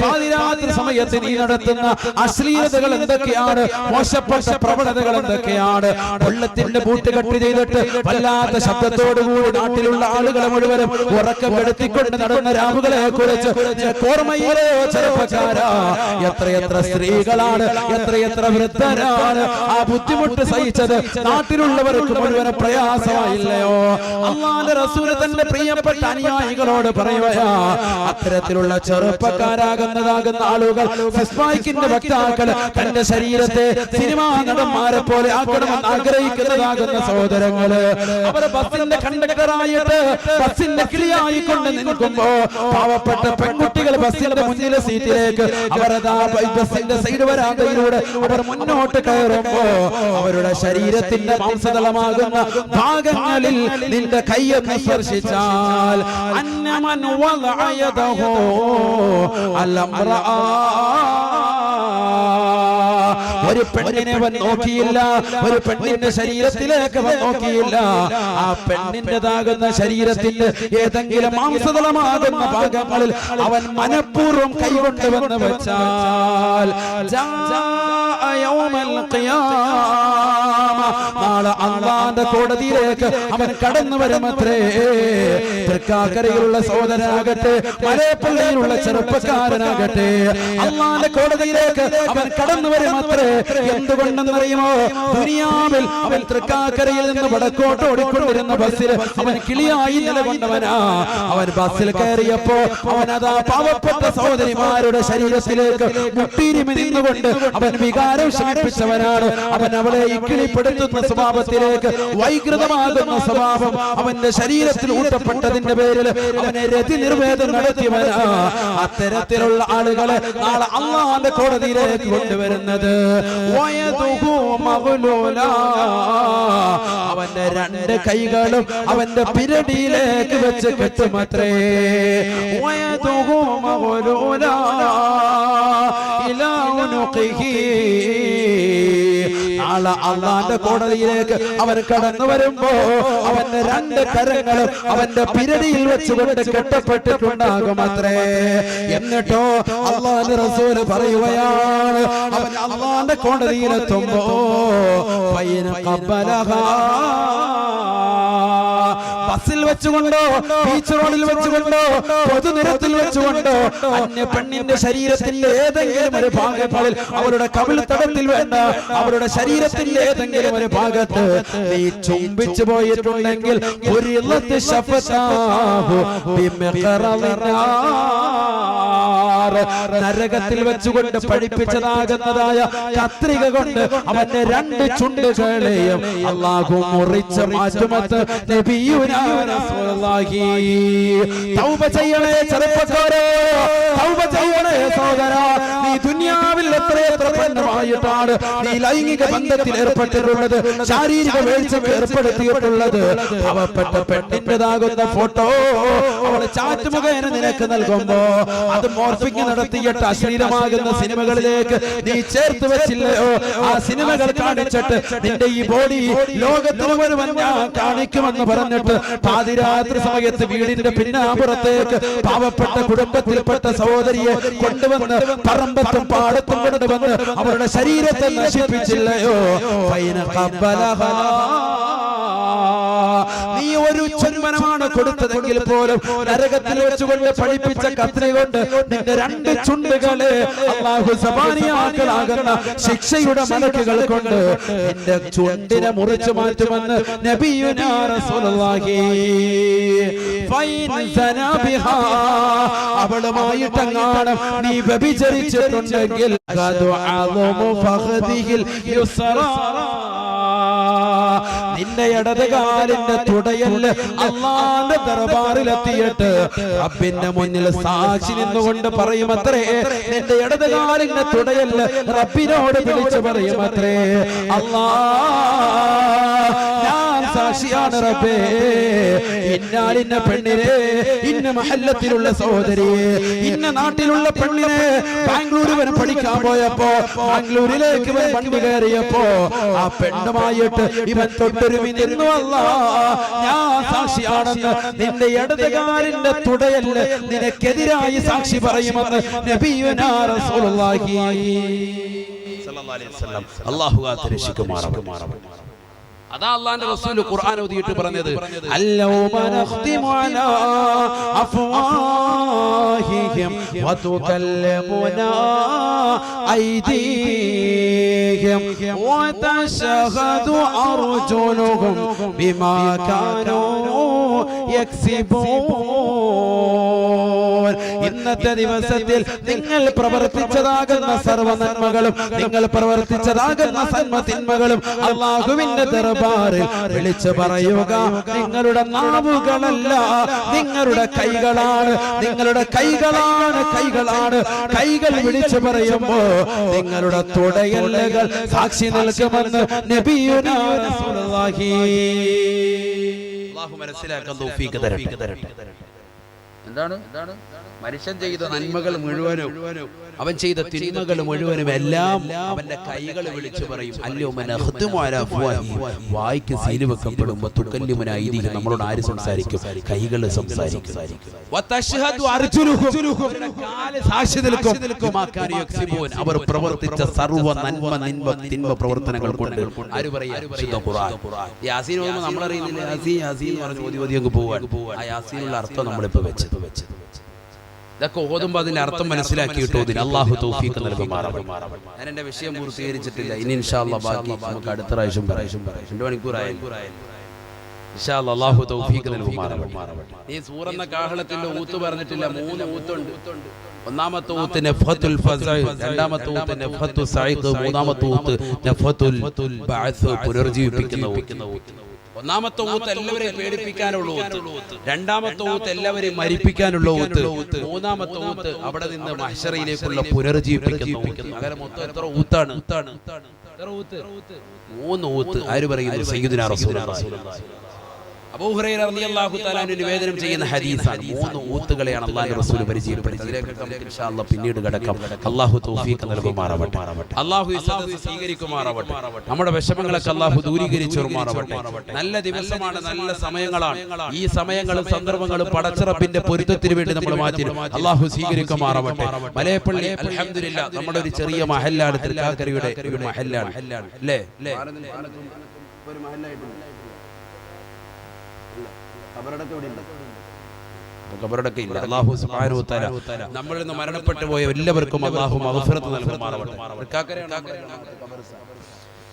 പാതിരാത്രി സമയത്ത് നീ നടത്തുന്ന അശ്ലീലതകൾ എന്തൊക്കെയാണ്, മോശപ്പെട്ട പ്രവണതകൾ എന്തൊക്കെയാണ്. വെള്ളത്തിന്റെ ബൂട്ട് കെട്ട് ചെയ്തിട്ട് വല്ലാത്ത ശബ്ദത്തോടുകൂടി നാട്ടിലുള്ള ആളുകളെ മുഴുവനും ഉറക്കപ്പെടുത്തിക്കൊണ്ട് നടന്ന രാവുകളെ കുറിച്ച് ഓർമ്മയിലെ ചെറുപ്പക്കാരാ, എത്രയെത്ര സ്ത്രീകളാണ്, എത്രയെത്ര വൃദ്ധരാണ് ആ ബുദ്ധിമുട്ട് സഹിച്ചത്. നാട്ടിലുള്ളവർക്ക് മുഴുവനും പ്രയാസമായില്ലയോ? അല്ലാഹുവിന്റെ റസൂൽ തന്റെ പ്രിയപ്പെട്ട അനുയായികളോട് പറയുകയാ, അത്തരത്തിലുള്ള ചെറുപ്പക്കാരാകുന്നതാകുന്ന ആളുകൾ, ഫിസ്ബായിക്കിന്റെ വക്താക്കൾ തന്റെ ശരീരത്തെ സിനിമാ നടന്മാരെ പോലെ ആക്കണമെന്ന് ആഗ്രഹിക്കുന്നതാകുന്ന സഹോദരങ്ങള്, അവർ ബസ്സിന്റെ കണ്ടക്ടറായിട്ട് ബസ്സിന്റെ കിളിയായിക്കൊണ്ട് നിൽക്കുമ്പോ പാവപ്പെട്ട പെൺകുട്ടികൾ ബസ്സിന്റെ മുന്നിലെ സീറ്റിലേക്ക് അവരതാ ബസ്സിന്റെ സൈഡ് വരാന്തയിലൂടെ അവർ മുന്നോട്ട് കയറുമ്പോ അവരുടെ ശരീരത്തിന്റെ മാംസതളമാകുന്ന ഭാഗങ്ങളിൽ നിന്റെ കൈയൊന്ന് സ്പർശിച്ചാൽ അന്നമൻ വലഅയദഹു അലംറഅ, ഒരു പെണ്ണിനെ അവൻ നോക്കിയില്ല, ഒരു പെണ്ണിന്റെ ശരീരത്തിലേക്ക് അവൻ നോക്കിയില്ല. ആ പെണ്ണിന്റേതാകുന്ന ശരീരത്തിന്റെ ഏതെങ്കിലും മാംസതളമാകുന്ന ഭാഗങ്ങളിൽ അവൻ മനഃപൂർവ്വം കൈകൊണ്ടുവന്ന് വെച്ചാൽ നാളെ അല്ലാഹുവിന്റെ കോടതിയിലേക്ക് അവൻ കടന്നു വരുമത്രേ. തൃക്കാക്കരയിലുള്ള സഹോദരനാകട്ടെ, മലയപ്പള്ളിയിലുള്ള ചെറുപ്പക്കാരനാകട്ടെ, അല്ലാഹുവിന്റെ കോടതിയിലേക്ക് അവൻ കടന്നു വരുമത്രേ. എന്തുകൊണ്ടെന്നറിയുമോ? ദുനിയാവിൽ അവൻ തൃക്കാക്കരയിൽ നിന്ന് വടക്കോട്ട് ഓടിക്കൊണ്ടിരുന്ന ബസ്സിൽ അവൻ കിളിയായി നിലകൊണ്ടവനാ. അവൻ ബസ്സിൽ കയറിയപ്പോ അവനതാ പാവപ്പെട്ട സഹോദരിമാരുടെ ശരീരത്തിലേക്ക് മുട്ടിരിമി നിന്നുകൊണ്ട് അവൻ വികാരം ശമിപ്പിച്ചവനാണ്. അവൻ അവളെ ഇക്കിളിപ്പെടുത്തുന്ന സ്വഭാവത്തിലേക്ക്, വൈകൃതമാകുന്ന സ്വഭാവം അവന്റെ ശരീരത്തിൽ ഊട്ടപ്പെട്ടതിന്റെ പേരിൽ അവനെ രതി നിർവേദം നടത്തിയവനാ. അത്തരത്തിലുള്ള ആളുകളെ നാളെ അല്ലാഹുവിന്റെ കോടതിയിലേക്ക് കൊണ്ടുവരുന്നത് അവന്റെ രണ്ട് കൈകളും അവന്റെ പിരടിയിലേക്ക് വെച്ച് കെട്ടുമത്രേ. അല്ലാഹുവിന്റെ കോടതിയിലേക്ക് അവൻ കടന്നു വരുമ്പോ അവന്റെ രണ്ട് കരങ്ങളും അവന്റെ പിരടിയിൽ വെച്ചുകൊണ്ട് കെട്ടപ്പെട്ടിട്ടുണ്ടാകുമത്രേ. എന്നിട്ടോ അല്ലാഹുവിന്റെ റസൂൽ പറയുകയാണ്, അവൻ അല്ലാഹുവിന്റെ കോടതിയിലെത്തുമ്പോ ബസ്സിൽ വെച്ചുകൊണ്ടോ, ബീച്ച് റോഡിൽ വെച്ചുകൊണ്ടോ, പൊതുനിരത്തിൽ വെച്ചുകൊണ്ടോ, അന്യ പെണ്ണിന്റെ ശരീരത്തിന്റെ ഏതെങ്കിലും ഒരു ഭാഗങ്ങളിൽ, അവരുടെ കവിൾത്തടത്തിൽ വേണ്ട അവരുടെ ശരീരത്തിന്റെ ഏതെങ്കിലും ഒരു ഭാഗത്ത് നീ ചുംബിച്ചു പോയിട്ടുണ്ടെങ്കിൽ നരകത്തിൽ വെച്ചുകൊണ്ട് പഠിപ്പിച്ചതാകുന്നതായ കത്രിക കൊണ്ട് അവന്റെ രണ്ട് ചുണ്ടുകളെയും അല്ലാഹു മുറിച്ച് മാറ്റുമെന്ന് നബിയുനാ റസൂലുള്ളാഹി. തൗബ ചെയ്യണേ ചെറുപ്പക്കാരേ, തൗബ ചെയ്യണേ സഹോദരാ. നീ ദുനിയാവിൽ എത്രയെത്ര പെണ്ണുമായിട്ടാണ് നീ ലൈംഗിക ബന്ധത്തിൽ ഏർപ്പെട്ടിട്ടുള്ളത്, ശാരീരിക വീഴ്ചക്ക് ഏർപ്പെടുത്തിയിട്ടുള്ളത്. പാവപ്പെട്ട പെണ്ണിന്റേതാകുന്ന ഫോട്ടോ അവൾ ചാറ്റ് മുഖേന നിനക്ക് നൽകുമ്പോ അത് മോർഫിംഗ് നടത്തിയിട്ട് അശ്ലീലമാകുന്ന സിനിമകളിലേക്ക് നീ ചേർത്ത് വെച്ചില്ലയോ? ആ സിനിമകൾ കാണിച്ചിട്ട് നിന്റെ ഈ ബോഡി ലോകത്തിന് മുഴുവൻ ഞാൻ കാണിക്കുമെന്ന് പറഞ്ഞിട്ട് പാതിരാത്രി സമയത്ത് വീടിന്റെ പിന്നാമ്പുറത്തേക്ക് പാവപ്പെട്ട കുടുംബത്തിൽപ്പെട്ട സഹോദരിയെ കൊണ്ടുവന്ന് പറമ്പത്തും പാടത്തും കൊണ്ടുവന്ന് അവരുടെ ശരീരത്തെ നശിപ്പിച്ചില്ലയോ? നീ ഒരു ചുംബനമാണ് കൊടുത്തതെങ്കിൽ പോലും നരകത്തിൽ വെച്ചുകൊണ്ട് പഠിപ്പിച്ച കത്രി കൊണ്ട് നിന്റെ രണ്ട് ചുണ്ടുകളെ അല്ലാഹു സബാനിയാക്കളാകുന്ന ശിക്ഷയുടെ മലക്കുകൾ കൊണ്ട് നിന്റെ ചുണ്ടിനെ മുറിച്ചു മാറ്റുമെന്ന് നബിയുനാ റസൂലുള്ളാഹി. അവളുമായിട്ടെങ്ങാനും നീ വ്യഭിചരിച്ചിട്ടുണ്ടെങ്കിൽ നിന്റെ ഇടത് കാലിന്റെ തുടയല് അള്ളാന്റെ ദർബാറിലെത്തിയിട്ട് റബ്ബിന്റെ മുന്നിൽ സാക്ഷി നിന്നുകൊണ്ട് പറയുമത്രേ. നിന്റെ ഇടത് കാലിന്റെ തുടയല് റബ്ബിനോട് വിളിച്ചു പറയുമത്രേ, അല്ലാ ഞാൻ സാക്ഷിയാണ് റബ്ബേ, ഇന്നാലിന്ന പെണ്ണിനെ, ഇന്ന മഹല്ലത്തിലുള്ള സഹോദരിയെ, ഇന്ന നാട്ടിലുള്ള പെണ്ണിനെ ബാംഗ്ലൂർ വരെ പഠിക്കാൻ പോയപ്പോ, ബാംഗ്ലൂരിലേക്ക് വണ്ടി കയറിയപ്പോ ആ പെണ്ണുമായിട്ട് ഇവൻ തൊട്ടൊരുമി നിന്നു. അല്ലാ ഞാൻ സാക്ഷിയാണെന്ന് നിന്റെ ഇടതുകാലിന്റെ തുടയല് നിനക്കെതിരായി സാക്ഷി പറയുമെന്ന് നബിയുനാ റസൂലുള്ളാഹി സ്വല്ലല്ലാഹു അലൈഹി വസല്ലം. അല്ലാഹു കാത്തുരക്ഷിക്കുമാറാവട്ടെ. അതാ അല്ലാഹുവിന്റെ റസൂൽ ഖുർആൻ ഓതിയിട്ട് പറഞ്ഞത്, അല്ലൗമ നഖ്തിമു അലാ അഫ്വാഹിഹിം വതുകല്ലമുനാ ഐദീഹിം വതശഹദു അർജുലുഹും ബിമാ കാനൂ യക്സിബൂൻ. ഇന്നത്തെ ദിവസത്തിൽ നിങ്ങൾ പ്രവർത്തിച്ചതാകുന്ന സർവ്വ നന്മകളും, നിങ്ങൾ പ്രവർത്തിച്ചതാകുന്ന സന്മതിന്മകളും അല്ലാഹുവിന്റെ ദർബാറിൽ വിളിച്ചു പറയുക നിങ്ങളുടെ നാവുകളല്ല, നിങ്ങളുടെ കൈകളാണ്. നിങ്ങളുടെ കൈകളാണ്, കൈകളാണ്. കൈകൾ വിളിച്ചു പറയുമ്പോ നിങ്ങളുടെ തുടയല്ലുകൾ സാക്ഷി നിൽക്കുമെന്ന് നബിയുനാ റസൂലുള്ളാഹി. അല്ലാഹു മനസ്സിലാക്കാൻ തൗഫീഖ് തരട്ടെ. എന്താണ് മനുഷ്യൻ ചെയ്ത നന്മകൾ മുഴുവനും, അവൻ ചെയ്ത തിന്മകൾ മുഴുവനും എല്ലാം അവന്റെ കൈകൾ വിളിച്ചു പറയും. വായിക്ക് സീല് വെക്കപ്പെടുമ്പോ തുകല്യമുനായിരിക്കും. നമ്മളോട് ആര് സംസാരിക്കും? കൈകൾ സംസാരിക്കും. സാക്ഷി നിൽക്കും. അവർ പ്രവർത്തിച്ച സർവ്വ നന്മ തിന്മ പ്രവർത്തനങ്ങൾ കൊണ്ട് ആര് പറയാ? യാസീൻ നമ്മളറിയുന്നില്ല. യാസീൻ എന്ന് പറഞ്ഞ് ഓതി അങ്ങ് പോവാൻ. ആ യാസീനുള്ള അർത്ഥം നമ്മളിപ്പോ വെച്ചത് ഇതൊക്കെ ഓതുമ്പോ അതിന്റെ അർത്ഥം മനസ്സിലാക്കിയിട്ടോ അല്ലാഹു തൗഫീഖ് നൽകുമാറാവട്ടെ. ഞാൻ എന്റെ വിഷയം പൂർത്തീകരിച്ചിട്ടില്ല. ഇനി ഇൻഷാ അല്ലാഹ് ബാക്കി നമുക്ക് അടുത്ത പ്രാവശ്യം പറയാം. 2 മണിക്കൂറായി. ഇൻഷാ അല്ലാഹ് അല്ലാഹു തൗഫീഖ് നൽകുമാറാവട്ടെ. ഈ സൂറന്ന കാഹളത്തിന്റെ ഊത്ത് പറഞ്ഞിട്ടില്ല. 3 ഊത്തുണ്ട്. ഒന്നാമത്തെ ഊത്ത് നഫ്ഹത്തുൽ ഫസഅ, രണ്ടാമത്തെ ഊത്ത് നഫ്ഹത്തു സഈഖ്, മൂന്നാമത്തെ ഊത്ത് നഫ്ഹത്തുൽ ബഅസ്, പുനർജീവിപ്പിക്കുന്ന ഊത്ത്. ഒന്നാമത്തെ ഊത്ത് എല്ലാവരെയും പേടിപ്പിക്കാനുള്ള ഊത്ത്, രണ്ടാമത്തെ ഊത്ത് എല്ലാവരെയും മരിപ്പിക്കാനുള്ള ഊത്ത്, മൂന്നാമത്തെ ഊത്ത് അവിടെ നിന്ന് മഹ്ശറിയിലേക്കുള്ള പുനർജീവിപ്പിക്കുന്ന ഊത്ത്. അങ്ങനെ മൊത്തം എത്ര ഊത്താണ്? 3 ഊത്ത്. ആര് പറയുന്നു? സയ്യിദുനാ റസൂലുള്ളാഹി. അബൂ ഹുറൈറ റളിയല്ലാഹു തആല അൻഹു നിവേദനം ചെയ്യുന്ന ഹദീസാണ്. 3 ഊത്തുകളെയാണ് അല്ലാഹുവിന്റെ റസൂൽ പരിചയപ്പെടുത്തിയത്. ഇതിലേക്ക് നമുക്ക് ഇൻഷാ അല്ലാഹ് പിന്നീട് കടക്കാം. അല്ലാഹു തൗഫീഖ് നൽകുമാറാവട്ടെ. അല്ലാഹു ഇസ്സത്ത് സ്വീകരിക്കുമാറാവട്ടെ. നമ്മുടെ വിഷമങ്ങളൊക്കെ അല്ലാഹു ദൂരീകരിച്ചുമാറാവട്ടെ. നല്ല ദിവസമാണ്, നല്ല സമയങ്ങളാണ്. ഈ സമയങ്ങളും സന്ദർഭങ്ങളും പടച്ച റബ്ബിന്റെ പൊരുത്തത്തിന് വേണ്ടി നമ്മൾ മാറ്റി അല്ലാഹു സ്വീകരിക്കുമാറാവട്ടെ. മലയപ്പള്ളി അൽഹംദുലില്ലാഹ് നമ്മുടെ ഒരു ചെറിയ മഹല്ലാണ്, തൃക്കാക്കരയുടെ ഒരു മഹല്ലാണ് അല്ലേ? ഒരു മഹല്ലായിട്ടുണ്ട്. ഖബറടക്കം ഇല്ല. അല്ലാഹു സുബ്ഹാനഹു വ തആല നമ്മളിൽ നിന്ന് മരണപ്പെട്ടു പോയ എല്ലാവർക്കും അല്ലാഹു മഗ്ഫിറത്ത് നൽകുമാറാവട്ടെ.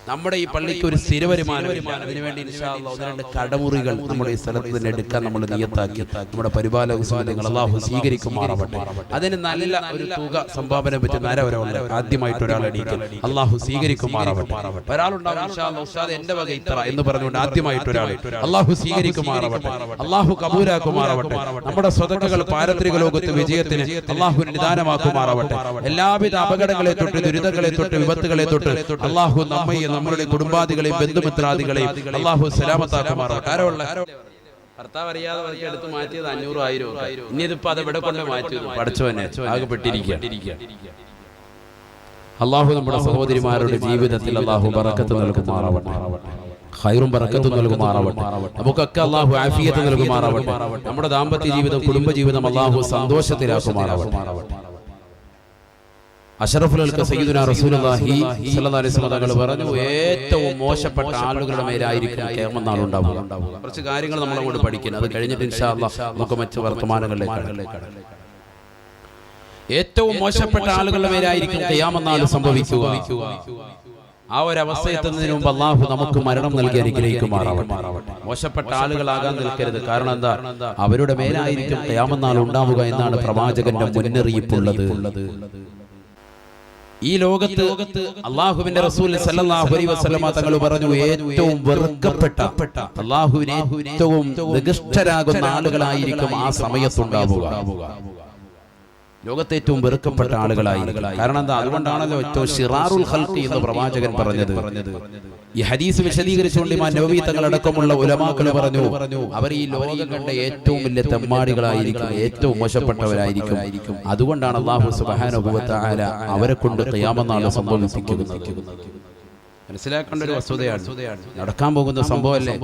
നമ്മുടെ ഈ പള്ളിക്ക് ഒരു സ്ഥിര വരുമാനമില്ല. അതിനുവേണ്ടി ഇൻഷാ അല്ലാഹ് 1-2 കടമുറികൾ നമ്മുടെ ഈ സ്ഥലത്ത് തന്നെ എടുക്കാൻ നമ്മൾ നിയത്താക്കി നമ്മുടെ പരിപാലക സമിതികൾ അല്ലാഹു സ്വീകരിക്കുമാറാവട്ടെ. അതിന് നല്ല ഒരു തുക സംഭാവന പറ്റുന്ന ആരവരുണ്ട്. ആദ്യമായിട്ട് ഒരാൾ എണീക്കും. അല്ലാഹു സ്വീകരിക്കുമാറാവട്ടെ. ഒരാളുണ്ടാവും ഇൻഷാ അല്ലാഹ് ഉസ്താദ് എന്റെ വക ഇത്ര എന്ന് പറഞ്ഞുകൊണ്ട് ആദ്യമായിട്ട് ഒരാൾ അല്ലാഹു സ്വീകരിക്കുമാറാവട്ടെ. അല്ലാഹു കബൂലാക്കുമാറാവട്ടെ. നമ്മുടെ സ്വതക്കകൾ പാരത്രിക ലോകത്ത് വിജയത്തിന് അല്ലാഹു നിദാനമാക്കുമാറാവട്ടെ. എല്ലാവിധ അപകടങ്ങളെ തൊട്ട്, ദുരിതങ്ങളെ തൊട്ട്, വിപത്തുകളെ തൊട്ട് അല്ലാഹു നമ്മയും നമ്മുടെ കുടുംബാദികളെയും ബന്ധുമിത്രാദികളെയും അല്ലാഹു സലാമത്താക്കുമാറാവട്ടെ. ഭർത്താവ് അറിയാതെ എടുത്ത് മാറ്റിയത് 500,000. ഇനി ഇതിപ്പോ അത് ഇവിടെ കൊണ്ട് മാറ്റിയത് പഠിച്ചവനെ ആകെപ്പെട്ടിരിക്കുക. അല്ലാഹു നമ്മുടെ സഹോദരിമാരുടെ ജീവിതത്തിൽ അല്ലാഹു ബറക്കത്ത് നൽകുമാറാവട്ടെ. ഖൈറും ബറക്കത്തും നൽകുമാറാവട്ടെ. നമുക്കൊക്കെ അല്ലാഹു ആഫിയത്ത് നൽകുമാറാവട്ടെ. നമ്മുടെ ദാമ്പത്യ ജീവിതം, കുടുംബ ജീവിതം അല്ലാഹു സന്തോഷത്തിലാക്കുമാറാവട്ടെ. അഷ്റഫുൽ ഖൽഖ് സയ്യിദുനാ റസൂലുള്ളാഹി സ്വല്ലല്ലാഹു അലൈഹി വസല്ലം തങ്ങൾ പറഞ്ഞു, ഏറ്റവും മോശപ്പെട്ട ആളുകളുടെ മേലായിരിക്കും ഖിയാമത്ത് നാൾ ഉണ്ടാവുക. കുറച്ച് കാര്യങ്ങൾ നമ്മൾ അങ്ങോട്ട് പഠിക്കണം. അത് കഴിഞ്ഞിട്ട് ഇൻഷാ അല്ലാഹ് നമുക്ക് മറ്റു വർത്തമാനങ്ങളിലേക്ക് കടക്കാം. ഏറ്റവും മോശപ്പെട്ട ആളുകളുടെ മേലായിരിക്കും ഖിയാമത്ത് നാൾ സംഭവിക്കുക. ആ ഒരു അവസ്ഥ എത്തുന്നതിന് മുമ്പ് അല്ലാഹു നമുക്ക് മരണം നൽകി അനുഗ്രഹിക്കുമാറാവട്ടെ. മോശപ്പെട്ട ആളുകളാകാൻ നിൽക്കരുത്. കാരണം എന്താ? അവരുടെ മേലായിരിക്കും ഖിയാമത്ത് നാൾ ഉണ്ടാവുക എന്നാണ് പ്രവാചകന്റെ മുന്നറിയിപ്പുള്ളത്. ഈ ലോകത്ത് അള്ളാഹുവിന്റെ റസൂൽ സല്ലല്ലാഹു അലൈഹി വസല്ലമ തങ്ങൾ പറഞ്ഞു, ഏറ്റവും വെറുക്കപ്പെട്ട അള്ളാഹുവിനെ ഏറ്റവും നികൃഷ്ടരാകുന്ന ആളുകളായിരിക്കും ആ സമയത്തുണ്ടാവുക. ലോകത്തെ ഏറ്റവും വെറുക്കപ്പെട്ട ആളുകളായിരിക്കും. കാരണം എന്താ? അതുകൊണ്ടാണല്ലോ ഏറ്റവും ശിറാറുൽ ഖൽഖി എന്ന് പ്രവാചകൻ പറഞ്ഞത്. ഈ ഹദീസ് വിശദീകരിച്ചുകൊണ്ട് ഇമാം നവവി തങ്ങളടക്കമുള്ള ഉലമാക്കൾ പറഞ്ഞു, അവർ ഈ ലോകം കണ്ട ഏറ്റവും വലിയ തെമ്മാടികളായിരിക്കും, ഏറ്റവും മോശപ്പെട്ടവരായിരിക്കും. അതുകൊണ്ടാണ് അല്ലാഹു സുബ്ഹാനഹു വ തആല അവരെ കൊണ്ട് ഖിയാമത്ത് നാൾ സംഭവിപ്പിക്കുന്നത്. മനസ്സിലാക്കേണ്ട ഒരു വസ്തുതയാണ്, നടക്കാൻ പോകുന്ന സംഭവമല്ലേ.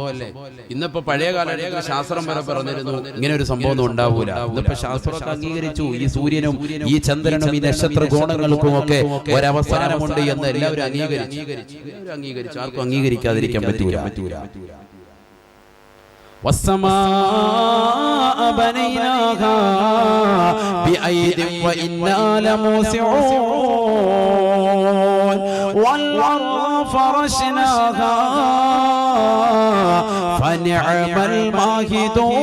ഇന്നിപ്പോ പഴയ കാലഘട്ടത്തിൽ ശാസ്ത്രം വരെ പറഞ്ഞിരുന്നു ഇങ്ങനെ ഒരു സംഭവം ഒന്നും ഉണ്ടാവൂല. ഇന്നിപ്പോ ശാസ്ത്രമൊക്കെ അംഗീകരിച്ചു, ഈ സൂര്യനും ഈ ചന്ദ്രനും ഈ നക്ഷത്ര കോണങ്ങൾക്കും ഒക്കെ ഒരവസാനമുണ്ട് എന്ന് എല്ലാവരും അംഗീകരിച്ചു. ആർക്കും അംഗീകരിക്കാതിരിക്കാൻ പറ്റൂല. والسماء بنيناها بأيد وإنا لموسعون والأرض فرشناها فنعم الماهدون.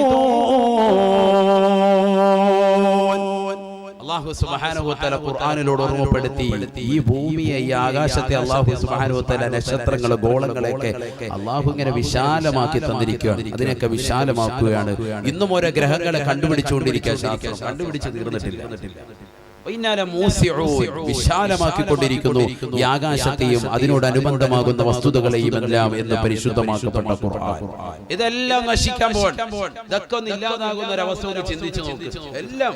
അല്ലാഹു സുബ്ഹാനഹു വ തആല ഖുർആനിലൂടെ ഓർമ്മപ്പെടുത്തി, ഈ ഭൂമിയെ ഈ ആകാശത്തെ അല്ലാഹു സുബ്ഹാനഹു വ തആല നക്ഷത്രങ്ങൾ ഗോളങ്ങളെയൊക്കെ അല്ലാഹു ഇങ്ങനെ വിശാലമാക്കി തന്നിരിക്കുകയാണ്. അതിനൊക്കെ വിശാലമാക്കുകയാണ്. ഇന്നും ഓരോ ഗ്രഹങ്ങളെ കണ്ടുപിടിച്ചുകൊണ്ടിരിക്കുക. ശാസ്ത്രം കണ്ടുപിടിച്ച് തീർന്നിട്ടില്ല. വിശാലമാക്കിക്കൊണ്ടിരിക്കുന്നു ഈ ആകാശത്തെയും അതിനോടനുബന്ധമാകുന്ന വസ്തുതകളെയും എല്ലാം എന്ന് പരിശുദ്ധമാക്കപ്പെട്ട ഖുർആൻ. ഇതെല്ലാം നശിക്കാൻ ഇതൊക്കെ ഒന്ന് ഇല്ലാതാകുന്ന ഒരവസ്ഥ ഒന്ന് ചിന്തിച്ചു നോക്ക്. എല്ലാം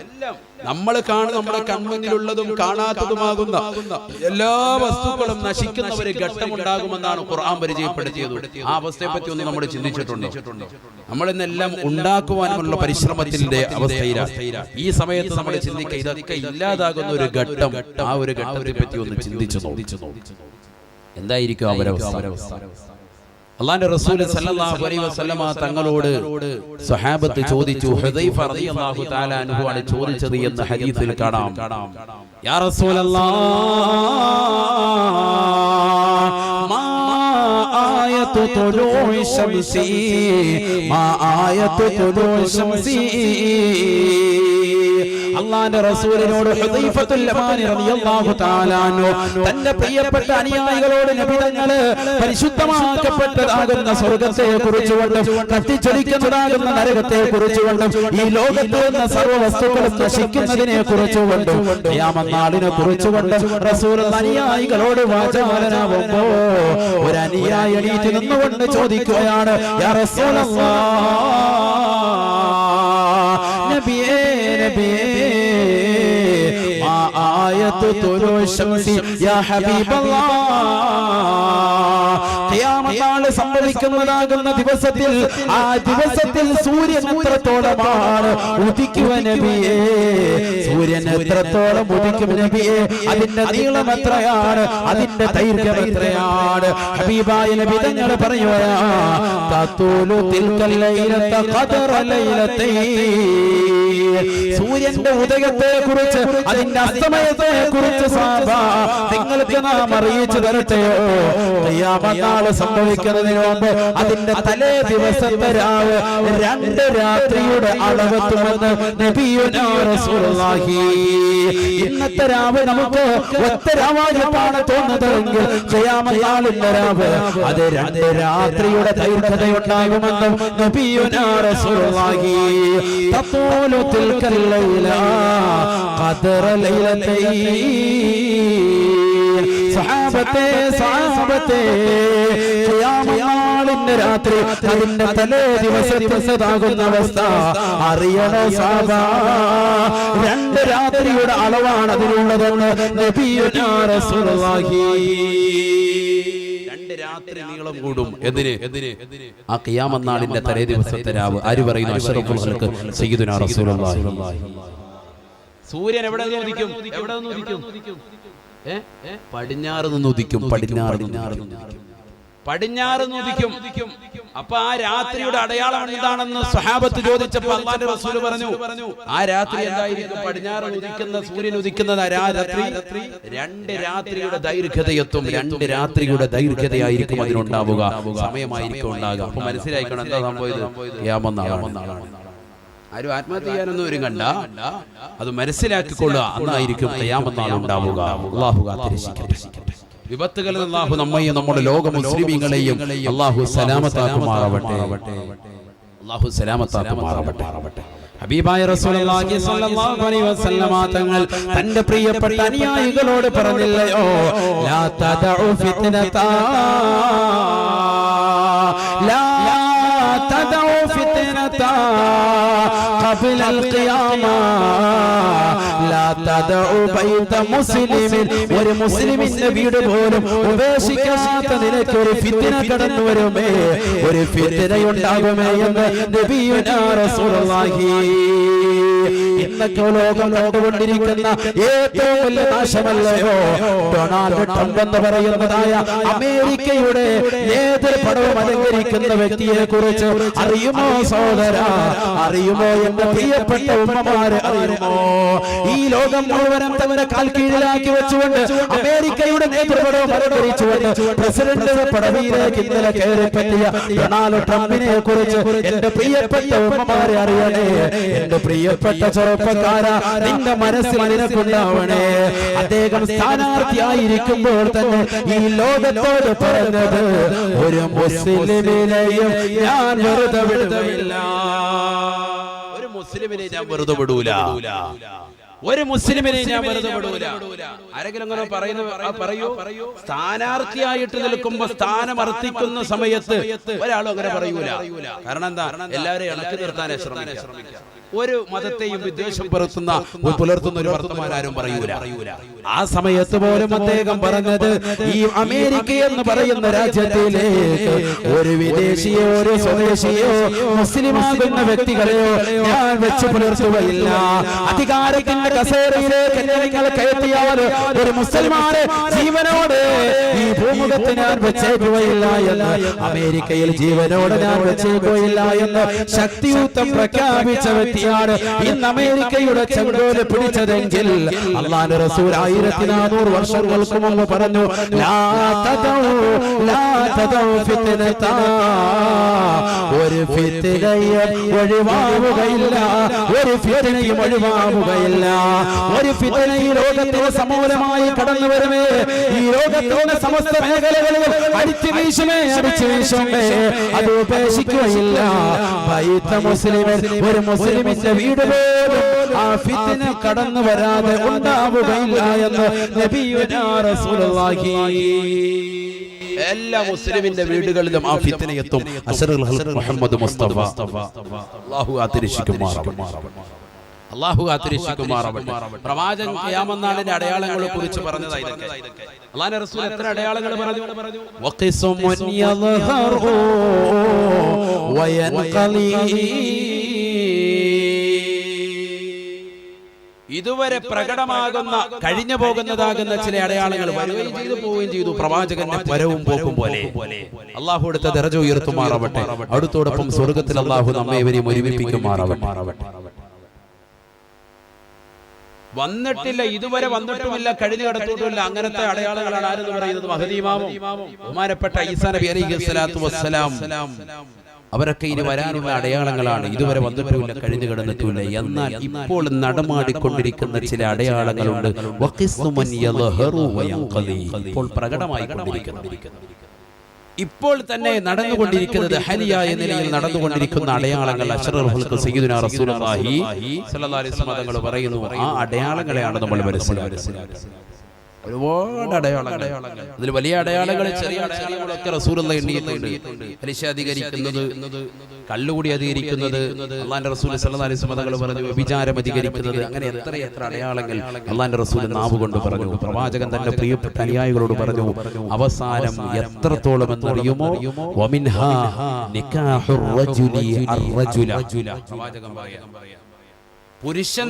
നമ്മൾ കാണുന്ന നമ്മുടെ കൺമുന്നിലുള്ളതും കാണാത്തതുമാകുന്ന എല്ലാ വസ്തുക്കളും നശിക്കുന്ന ഒരു ഘട്ടമുണ്ടാകുമെന്നാണ് ഖുർആൻ പരിചയപ്പെടുത്തിയത്. ആ അവസ്ഥയെ പറ്റി ഒന്ന് നമ്മൾ ചിന്തിച്ചിട്ടുണ്ടോ? നമ്മൾ ഇന്നെല്ലാം ഉണ്ടാക്കുവാനുള്ള പരിശ്രമത്തിന്റെ അവസ്ഥയിലാണ്. ഈ സമയത്ത് നമ്മൾ ചിന്തിക്കുക ഇതൊക്കെ ഇല്ലാതാകുന്ന ഒരു ഘട്ടം, ആ ഒരു ഘട്ടത്തെ പറ്റി ഒന്ന് ചിന്തിച്ചു എന്തായിരിക്കും അവരവസ്ഥ? അല്ലാഹുവിന്റെ റസൂൽ സല്ലല്ലാഹു അലൈഹി വസല്ലമ തങ്ങളോട് സ്വഹാബത്ത് ചോദിച്ചു. ഹുദൈഫ റളിയല്ലാഹു തആല അൻഹു ആണ് ചോദിച്ചത് എന്ന് ഹദീസിൽ കാണാം. യാ റസൂലല്ലാഹ്, മാ ആയത്തു തുലൂഇ ശംസി, മാ ആയത്തു തുലൂഇ ശംസി. അല്ലാഹുവിന്റെ റസൂലിനോട് ഹുദൈഫത്തുൽ യമാനി റളിയല്ലാഹു തആല അൻഹു തന്റെ പ്രിയപ്പെട്ട അനുയായികളോട് നബി തങ്ങൾ പരിശുദ്ധമാക്കപ്പെട്ടതാകുന്ന സ്വർഗ്ഗത്തെ കുറിച്ചുകൊണ്ടും കത്തിച്ചൊലിക്കുന്നതാകുന്ന നരകത്തെ കുറിച്ചുകൊണ്ടും ഈ ലോകത്ത് നിന്ന് സർവ്വ വസ്തുക്കളും നശിക്കുന്നതിനെ കുറിച്ചുകൊണ്ടും ഖിയാമത്ത് നാളിനെ കുറിച്ചുകൊണ്ടും റസൂൽ അനുയായികളോട് വാചാലനാവുമ്പോൾ ഒരു അനുയായി എണീറ്റ് നിന്നുകൊണ്ട് ചോദിക്കുകയാണ്, യാ റസൂലല്ലാഹ്, നബിയേ ആയത്തു തുലൂഇ ശംസി യാ ഹബീബല്ലാഹ്, ഖിയാമത്ത് നാൾ സംഭവിക്കുന്നതാകുന്ന ദിവസത്തിൽ, ആ ദിവസത്തിൽ സൂര്യൻ എത്രത്തോളമാണ് ഉദിക്കുക നബിയേ? സൂര്യൻ എത്രത്തോളം ഉദിക്കും നബിയേ? അതിന്റെ നീളം എത്രയാണ്? അതിന്റെ ദൈർഘ്യം എത്രയാണ്? ഹബീബായ നബി തങ്ങൾ പറയുകയാ, തതൂലു തിൽകൽ ലൈലത ഖദറ ലൈലതൈൻ. സൂര്യന്റെ ഉദയത്തെ കുറിച്ച് അതിന്റെ അസ്തമയത്തെ കുറിച്ച് നിങ്ങൾക്ക് നാം അറിയിച്ചു തരട്ടെയോ? ഖിയാമത്ത് നാൾ സംഭവിക്കുന്നതിന് മുമ്പ് അതിന്റെ തലേ ദിവസത്തെ രാവ് 2 രാത്രിയുടെ അളവെത്തുമെന്ന് നബിയുനാ റസൂലുള്ളാഹി. ഇന്നത്തെ രാവ് നമുക്ക് ഒറ്റ രാവായിട്ടാണ് തോന്നുന്നതെങ്കിൽ ഖിയാമത്ത് നാളിന്റെ രാവ് അത് 2 രാത്രിയുടെ ദൈർഘ്യതയുണ്ടാകുമെന്ന് നബിയുനാ റസൂലുള്ളാഹി. തഖൂലു തിൽകൽ ലൈല ഖദറ ലൈലതൈൻ. സഹാബത്തെ ഖിയാമത്ത് നാളിന്റെ രാത്രി അതിന്റെ തലേ ദിവസത്താകുന്ന അവസ്ഥ അറിയണോ സഹാബ? 2 രാത്രിയുടെ അളവാണ് അതിനുള്ളതെന്ന് നബിയുനാ റസൂലുള്ളാഹി. 2 രാത്രി നീളം കൂടും. എന്തിന്? ആ ഖിയാമത്ത് നാളിന്റെ തലേ ദിവസത്തെ രാവ്. ആര് പറയുന്നു? അഷ്റഫുൽ ഖൽഖ് സയ്യിദുനാ റസൂലുള്ളാഹി. സൂര്യൻ എവിടെ നിന്ന് ഉദിക്കും? പടിഞ്ഞാറ് നിന്ന് ഉദിക്കും. പടിഞ്ഞാറ് നിന്ന് ഉദിക്കും. അപ്പൊ ആ രാത്രിയുടെ അടയാളം എന്താണെന്ന് സ്വഹാബത്ത് ചോദിച്ചപ്പോൾ അല്ലാഹുവിന്റെ റസൂൽ പറഞ്ഞു, ആ രാത്രി എന്തായിരിക്കും? പടിഞ്ഞാറ് ഉദിക്കുന്ന സൂര്യൻ ഉദിക്കുന്നത് രാത്രി 2 രാത്രിയുടെ ദൈർഘ്യതയെത്തും. 2 രാത്രിയുടെ ദൈർഘ്യതയായിരിക്കും അതിനുണ്ടാവുക, സമയമായിരിക്കും ഉണ്ടാകുക. അപ്പൊ മനസ്സിലാക്കണം എന്താ സംഭവിച്ചത്? ഖിയാമത്ത് നാളാണ്. ആരും ആത്മഹത്യ ചെയ്യാനൊന്നും ഒരു കണ്ട അത് മനസ്സിലാക്കിക്കൊള്ളുക. അന്നായിരിക്കും ഖിയാമത്ത് നാൾ ഉണ്ടാവുക. അല്ലാഹു കാത്തിരക്ഷിക്കട്ടെ. വിപത്തുകളിൽ അല്ലാഹു നമ്മയും നമ്മുടെ ലോക മുസ്ലിമീങ്ങളെയും അല്ലാഹു സലാമത്താക്കുമാറാവട്ടെ. അല്ലാഹു സലാമത്താക്കുമാറാവട്ടെ. ഹബീബായ റസൂലുള്ളാഹി സ്വല്ലല്ലാഹു അലൈഹി വസല്ലമ തങ്ങൾ തന്റെ പ്രിയപ്പെട്ട അനുയായികളോട് പറഞ്ഞില്ലയോ, ലാ തദഉ ഫിത്നതാ ലാ തദഉ ഫിത്നതാ ഖബല ഖിയാമ ലാ തദഉ ബൈത മുസ്ലിമിൻ. ഒരു മുസ്ലിമിന്റെ വീട് പോലും ഉപേക്ഷിക്കാത്ത നിനക്ക് ഒരു ഫിത്ന കടന്നു വരുമേ, ഒരു ഫിത്നയുണ്ടാകുമേ എന്ന് നബിയുനാ റസൂലുള്ളാഹി. ഇന്നൊക്കെ ലോകം കണ്ടുകൊണ്ടിരിക്കുന്ന ഏറ്റവും വലിയ നാശമല്ലയോ ഡൊണാൾഡ് ട്രംപ് എന്ന് പറയുന്നതായ അമേരിക്കയുടെ നേതൃപടവും അലങ്കരിക്കുന്ന വ്യക്തിയെ കുറിച്ച് അറിയുമോ സഹോദര? അറിയുമോ എന്റെ പ്രിയപ്പെട്ട ഉമ്മമാരെ? അറിയുമോ? ഈ ലോകം മുഴുവനും തങ്ങളുടെ കാൽ കീഴിലാക്കി വെച്ചുകൊണ്ട് അമേരിക്കയുടെ നേതൃപടവും അലങ്കരിച്ചുകൊണ്ട് പ്രസിഡന്റിന്റെ പദവിയിലേക്ക് ഇന്നലെ കയറി പറ്റിയ ഡൊണാൾഡ് ട്രംപിനെ കുറിച്ച് എന്റെ പ്രിയപ്പെട്ട ഉമ്മമാരെ അറിയണേ. എന്റെ പ്രിയപ്പെട്ട ചെറുപ്പക്കാരാ, നിന്റെ മനസ്സിൽ നിനക്കുണ്ടാവണേ. അദ്ദേഹം സ്ഥാനാർത്ഥിയായിരിക്കുമ്പോൾ തന്നെ ഈ ലോകത്തോട് പറഞ്ഞത്, ഒരു മുസ്ലിമിനെയും ഞാൻ വെറുതെ വിടുകയില്ല. ഒരു മുസ്ലിമിനെ ഞാൻ വെറുതെ വിടൂല. ഒരു മുസ്ലിമിനെ ഞാൻ വെറുതെ വിടൂല. ആരെങ്കിലും അങ്ങനെ പറയൂ? സ്ഥാനാർത്ഥിയായിട്ട് നിൽക്കുമ്പോ സ്ഥാനമർത്തിക്കുന്ന സമയത്ത് ഒരാളും അങ്ങനെ പറയൂല. കാരണം എന്താ? എല്ലാവരെയും ഇണക്കി നിർത്താനേ ശ്രമിക്കുക. ഒരു മതത്തെയും വിദ്വേഷം പുലർത്തുന്ന ഒരു വർത്തമാനം ആരും പറയൂല. ആ സമയത്ത് പോലും അദ്ദേഹം പറഞ്ഞത്, ഈ അമേരിക്ക എന്ന് പറയുന്ന രാജ്യത്തിലേക്ക് ഒരു വിദേശിയോ ഒരു സ്വദേശിയോ മുസ്ലിമാകുന്ന വ്യക്തികളെയോ ഞാൻ വെച്ച് പുലർത്തുകയില്ല. അധികാരത്തിന്റെ കസേരയിലേക്ക് നിങ്ങൾ കയറ്റിയാൽ ഒരു മുസ്ലിമാനെ ജീവനോട് ഈ ഭൂമുഖത്ത് ഞാൻ വെച്ചേക്കുകയില്ല എന്ന്, അമേരിക്കയിൽ ജീവനോട് ഞാൻ വെച്ചേക്കുകയില്ല എന്ന് ശക്തിയുക്തം പ്രഖ്യാപിച്ച വ്യക്തി ഇന്ന് അമേരിക്കയുടെ ചെങ്കോല് പിടിച്ചതെങ്കിൽ അല്ലാഹുവിന്റെ റസൂൽ 1400 വർഷങ്ങൾക്ക് മുമ്പ് പറഞ്ഞു, ലാ തദഉ ഫിത്നതാ. ഒരു ഫിത്നയും ഒഴിവാവുകയില്ല. ഒരു ഫിത്നയും ഒഴിവാവുകയില്ല. ഒരു ഫിത്ന ഈ ലോകത്തിന് സമൂലമായി കടന്നു വരുമേ. ഈ ലോകത്തിന്റെ സമസ്ത മേഖലകളിൽ അടിച്ചു വീശുമേ. അത് ഉപേക്ഷിക്കുകയില്ല. ബൈത മുസ്ലിമൻ, ഒരു മുസ്ലിമിന്റെ വീട് പോലും ആ ഫിത്ന കടന്നു വരാതെ ഉണ്ടാവുകയില്ല എന്ന് നബിയുനാ റസൂലുള്ളാഹി. എല്ലാ മുസ്ലിമിന്റെ വീടുകളിലും ആ ഫിത്ന എത്തും. അഷ്റഫുൽ ഖൽഖ് മുഹമ്മദ് മുസ്തഫ അല്ലാഹു ആതിരക്ഷിക്കുമാറാവട്ടെ. പ്രവാചകൻ ഖിയാമത്ത് നാളിന്റെ അടയാളങ്ങളെ കുറിച്ച് പറഞ്ഞതായി അല്ലാഹുവിന്റെ റസൂൽ എത്ര അടയാളങ്ങൾ പറഞ്ഞു? വഖിസുമുൻ യദ്ഹറു വയൻഖലി. ഇതുവരെ പ്രകടമാകുന്ന കഴിഞ്ഞു പോകുന്നതാകുന്ന ചില അടയാളങ്ങൾ വരികയും ചെയ്തു പോവുകയും ചെയ്തു. പ്രവാചകന്റെ വരവും പോക്കും പോലെ അള്ളാഹു അടുത്ത ദറജ ഉയർത്തുമാറാവട്ടെ. അടുത്തോടൊപ്പം സ്വർഗത്തിൽ അള്ളാഹു നമ്മെ ഇവരെയും ഒരുമിപ്പിക്കുമാറാവട്ടെ. വന്നിട്ടില്ല, ഇതുവരെ വന്നിട്ടുമില്ല, കഴിഞ്ഞു കടത്തിയിട്ടുമില്ല. അങ്ങനത്തെ അടയാളങ്ങളാണ് ആരെന്ന് പറയുന്നത്? മഹദി ഇമാമും ബഹുമാനപ്പെട്ട ഈസാ നബി അലൈഹിസ്സലാത്തു വസ്സലാം അവരൊക്കെ ഇനി വരാനുള്ള അടയാളങ്ങളാണ്. ഇതുവരെ വന്നിട്ടുമില്ല, കഴിഞ്ഞു കിടന്നിട്ടുമില്ല. എന്നാൽ ഇപ്പോൾ നടമാടിക്കൊണ്ടിരിക്കുന്ന ചില അടയാളങ്ങളുണ്ട്. ഇപ്പോൾ പ്രകടമായി കൊണ്ടിരിക്കുന്നു. ഇപ്പോൾ തന്നെ നടന്നുകൊണ്ടിരിക്കുന്നത് ഹലിയായ നിലയിൽ നടന്നുകൊണ്ടിരിക്കുന്ന അടയാളങ്ങൾ അഷ്റഫുൽ ഖൽഖ് സയ്യിദുനാ റസൂലുള്ളാഹി സ്വല്ലല്ലാഹു അലൈഹി വസല്ലം തങ്ങൾ പറയുന്നു. ആ അടയാളങ്ങളെയാണ് നമ്മൾ മനസ്സിലാക്കുന്നത്. ഒരുപാട് അടയാളങ്ങൾ, അതിൽ വലിയ അടയാളങ്ങൾ, ചെറിയ അടയാളങ്ങളൊക്കെ റസൂലുള്ളാഹി എണ്ണിയിട്ടുണ്ട്. പലിശ അധികരിക്കുന്നത്, കള്ളുകൂടി അധികരിക്കുന്നത്, അല്ലാഹുവിന്റെ റസൂൽ സ്വല്ലല്ലാഹു അലൈഹി വസല്ലം തങ്ങൾ പറഞ്ഞു വ്യഭിചാരം അധികരിക്കുന്നത്, അങ്ങനെ എത്ര അടയാളങ്ങൾ അല്ലാഹുവിന്റെ റസൂൽ നാവ് കൊണ്ട് പറഞ്ഞു. പ്രവാചകൻ തന്റെ പ്രിയപ്പെട്ട അനുയായികളോട് പറഞ്ഞു, അവസാനം എത്രത്തോളം എന്നറിയുമോ? വമിൻഹാ നികാഹുർ റജുലി അർറജുല. പ്രവാചകൻ പറയാം, പുരുഷൻ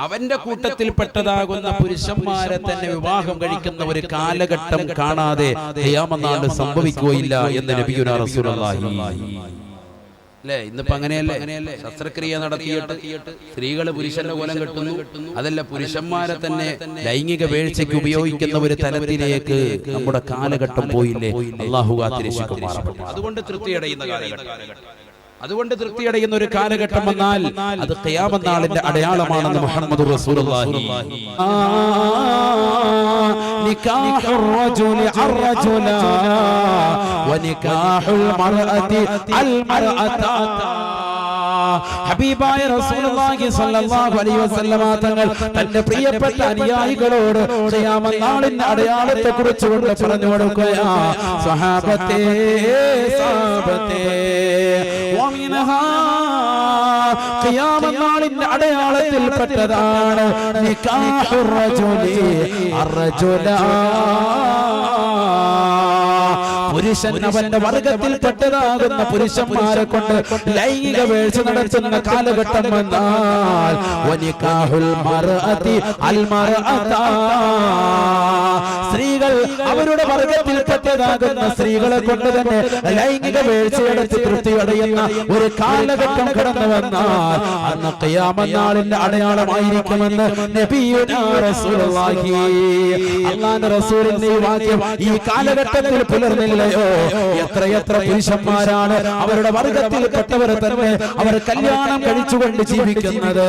അവന്റെ കൂട്ടത്തിൽപ്പെട്ടതാകുന്ന പുരുഷന്മാരെ തന്നെ വിവാഹം കഴിക്കുന്ന ഒരു കാലഘട്ടം കാണാതെ ഖിയാമത്ത് നാൾ സംഭവിക്കുകയില്ല എന്ന് നബിയുനാ റസൂലുള്ളാഹി. അല്ലേ? ഇന്നിപ്പോ അങ്ങനെയല്ലേ? ശസ്ത്രക്രിയ നടത്തിയിട്ട് സ്ത്രീകൾ പുരുഷന്റെ കോലം കെട്ടുന്നു. അതല്ല, പുരുഷന്മാരെ തന്നെ ലൈംഗിക വീഴ്ചയ്ക്ക് ഉപയോഗിക്കുന്ന ഒരു തലത്തിലേക്ക് നമ്മുടെ കാലഘട്ടം പോയില്ലേ? അല്ലാഹു കാത്തിരക്ഷിക്കുമാറാവട്ടെ. അതുകൊണ്ട് തൃപ്തിയടയുന്ന കാലഘട്ടം. അതുകൊണ്ട് തൃപ്തിയടയുന്ന ഒരു കാലഘട്ടം വന്നാൽ അത് ഖിയാമത്ത് നാളിന്റെ അടയാളമാണെന്ന് മുഹമ്മദ് റസൂലുള്ളാഹി. നികാഹുർ റജുലി അർറജുല വനികാഹുൽ മർഅതി അൽ മർഅതാ. ഹബീബായ റസൂലുള്ളാഹി സ്വല്ലല്ലാഹു അലൈഹി വസല്ലമ തങ്ങൾ തന്റെ പ്രിയപ്പെട്ട അനുയായികളോട് ഖിയാമത്ത് നാളിന്റെ അടയാളത്തെ കുറിച്ച് പറഞ്ഞു കൊടുക്കുകയാ. സഹാബത്തേ സഹാബത്തേ വമിനഹാ ഖിയാമത്ത് നാളിന്റെ അടയാളത്തിൽ പെട്ടതാണ് നികാഹുർ റജുലി അർറജുല. പുരുഷൻ അവന്റെ വർഗത്തിൽപ്പെട്ടതാകുന്ന പുരുഷന്മാരെ കൊണ്ട് ലൈംഗിക വീഴ്ച നടത്തുന്ന കാലഘട്ടം വന്നാൽ വനികാഹുൽ മർഅതി അൽ മർഅതാ. സ്ത്രീകൾ അവരുടെ വർഗത്തിൽപ്പെട്ടതാകുന്ന സ്ത്രീകളെ കൊണ്ട് തന്നെ ലൈംഗിക വീഴ്ചയെടുത്ത് തൃപ്തിയടയുന്ന ഒരു കാലഘട്ടം കടന്നു വന്നാൽ അന്ന് ഖിയാമത്ത് നാളിന്റെ അടയാളമായിരിക്കുമെന്ന് നബിയുനാ റസൂലുള്ളാഹി. അല്ലാഹുവിന്റെ റസൂലിന്റെ ഈ വാക്യം ഈ കാലഘട്ടത്തിൽ പുലർന്നില്ലയോ? എത്രയെത്ര പുരുഷന്മാരാണ് അവരുടെ വർഗത്തിൽപ്പെട്ടവർ തന്നെ അവർ കല്യാണം കഴിച്ചുകൊണ്ട് ജീവിക്കുന്നത്.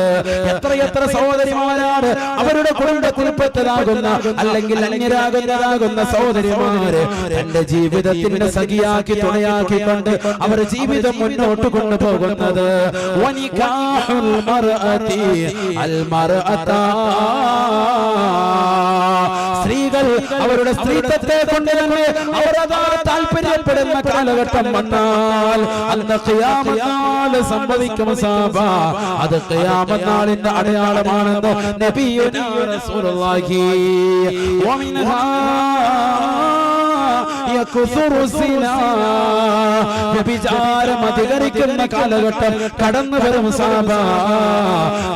എത്രയെത്ര സഹോദരിമാരാണ് അവരുടെ കുടുംബത്തിൽപ്പെട്ടതാകുന്ന അല്ലെങ്കിൽ അന്യരാകുന്നതാകുന്ന സഹോദരിമാര് തന്റെ ജീവിതത്തിന്റെ സഖിയാക്കി തുണയാക്കിക്കൊണ്ട് അവർ ജീവിതം മുന്നോട്ട് കൊണ്ടുപോകുന്നത്. വനികാഹുൽ മർഅതി അൽ മർഅതാ. സ്ത്രീകൾ അവരുടെ സ്ത്രീത്വത്തെ കൊണ്ട് തന്നെ അവർ താല്പര്യപ്പെടുന്ന കാലഘട്ടം വന്നാൽ അന്ന് ഖിയാമത്ത് നാൾ സംഭവിക്കും സഹബ. അത് ഖിയാമത്ത് നാളിന്റെ അടയാളമാണെന്ന് നബിയുനാ റസൂലുള്ളാഹി. വമിൻഹാ യക്സുറു സിനാ. വ്യഭിചാരം അധികരിക്കുന്ന കാലഘട്ടം കടന്നു വരും സഹബ.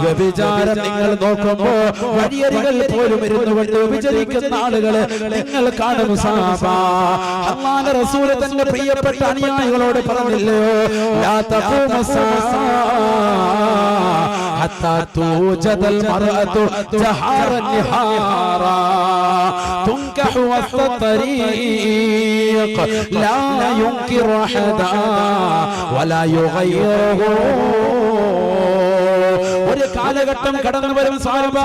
വ്യഭിചാരം നിങ്ങൾ നോക്കുമ്പോ വഴിയരികൾ പോലും ഇരുന്നുകൊണ്ട് വ്യഭിചരിക്കുന്ന ആളുകളെ നിങ്ങൾ കാണും സഹബ. അല്ലാഹുവിന്റെ റസൂൽ തന്റെ പ്രിയപ്പെട്ട അനുയായികളോട് പറഞ്ഞില്ലയോ? ലാ തഖൂമു സാഅ ഹത്താ തൂജദൽ മർഅതു ജഹാറൻ നിഹാറാ തുൻകഹു വസ്തരീഖ് ലാ യുൻകിറു അഹദാ വലാ യുഗയ്യിറുഹു. ഒരു കാലഘട്ടം കടന്നു വരും സഹബ.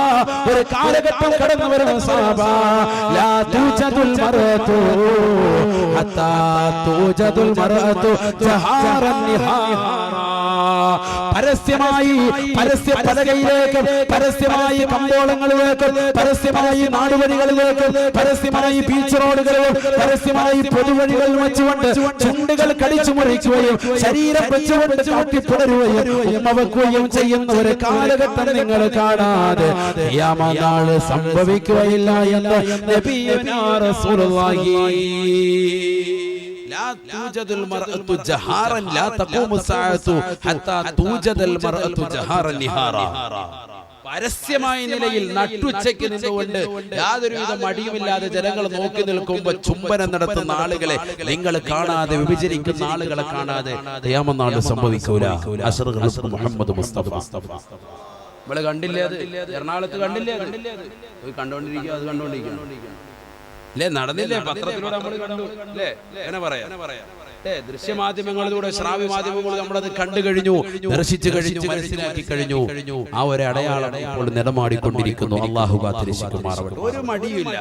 ഒരു കാലഘട്ടം കടന്നു വരും സഹബ. ലാ തൂജദുൽ മർഅതു ഹത്താ തൂജദുൽ മർഅതു ജഹാറൻ നിഹാറാ. പരസ്യമായി പരസ്യ പലകയിലേക്ക്, പരസ്യമായി കമ്പോളങ്ങളിലേക്ക്, പരസ്യമായി നാടുവഴികളിലേക്ക്, പരസ്യമായി ബീച്ച് റോഡുകളിലും പരസ്യമായി പൊതുവഴികൾ വെച്ചുകൊണ്ട് ചുണ്ടുകൾ കടിച്ചു മുറിക്കുകയും ശരീരം വെച്ചുകൊണ്ട് ചാട്ടിപ്പുടരുകയും വെക്കുകയും ചെയ്യുന്ന ഒരു കാലഘട്ടം നിങ്ങൾ കാണാതെ ഖിയാമത്ത് നാൾ സംഭവിക്കുകയില്ല എന്ന് നബിയുനാ റസൂലുള്ളാഹി. لا توجد المرأة جهارا لا تقوم الساعة حتى توجد المرأة جهارا نهارا. പരസ്യമായ നിലയിൽ നട്ടുച്ചയ്ക്ക് നിന്നുകൊണ്ട് യാതൊരുവിധ മടിയുമില്ലാതെ ജനങ്ങൾ നോക്കി നിൽക്കുമ്പോൾ ചുംബനം നടത്തുന്ന ആളുകളെ നിങ്ങൾ കാണാതെ, വിഭജിക്കുന്ന ആളുകളെ കാണാതെ ഖിയാമത്ത് നാൾ സംഭവിക്കൂല. അഷ്റഫുൽ മുഹമ്മദ് മുസ്തഫ. നമ്മള് കണ്ടില്ലേ? അത് എറണാകുളത്ത് കണ്ടില്ലേ? അത് കണ്ടോണ്ടിരിക്കുക, അത് കണ്ടോണ്ടിരിക്കുക അല്ലേ? നടന്നില്ലേ? പത്രത്തിലൂടെ നമ്മൾ കണ്ടു അല്ലേ? എങ്ങനെ പറയാം? ദൃശ്യമാധ്യമങ്ങളിലൂടെ, ശ്രാവ്യ മാധ്യമങ്ങളിലൂടെ നമ്മളത് കണ്ടു കഴിഞ്ഞു, ദർശിച്ചു കഴിഞ്ഞു, മനസ്സിലാക്കി കഴിഞ്ഞു. ആ ഒരു അടയാളം ഇപ്പോൾ നിലമാടിക്കൊണ്ടിരിക്കുന്നു. അല്ലാഹു കാത്തിരക്ഷിക്കുമാറാവട്ടെ. ഒരു മടിയുമില്ല,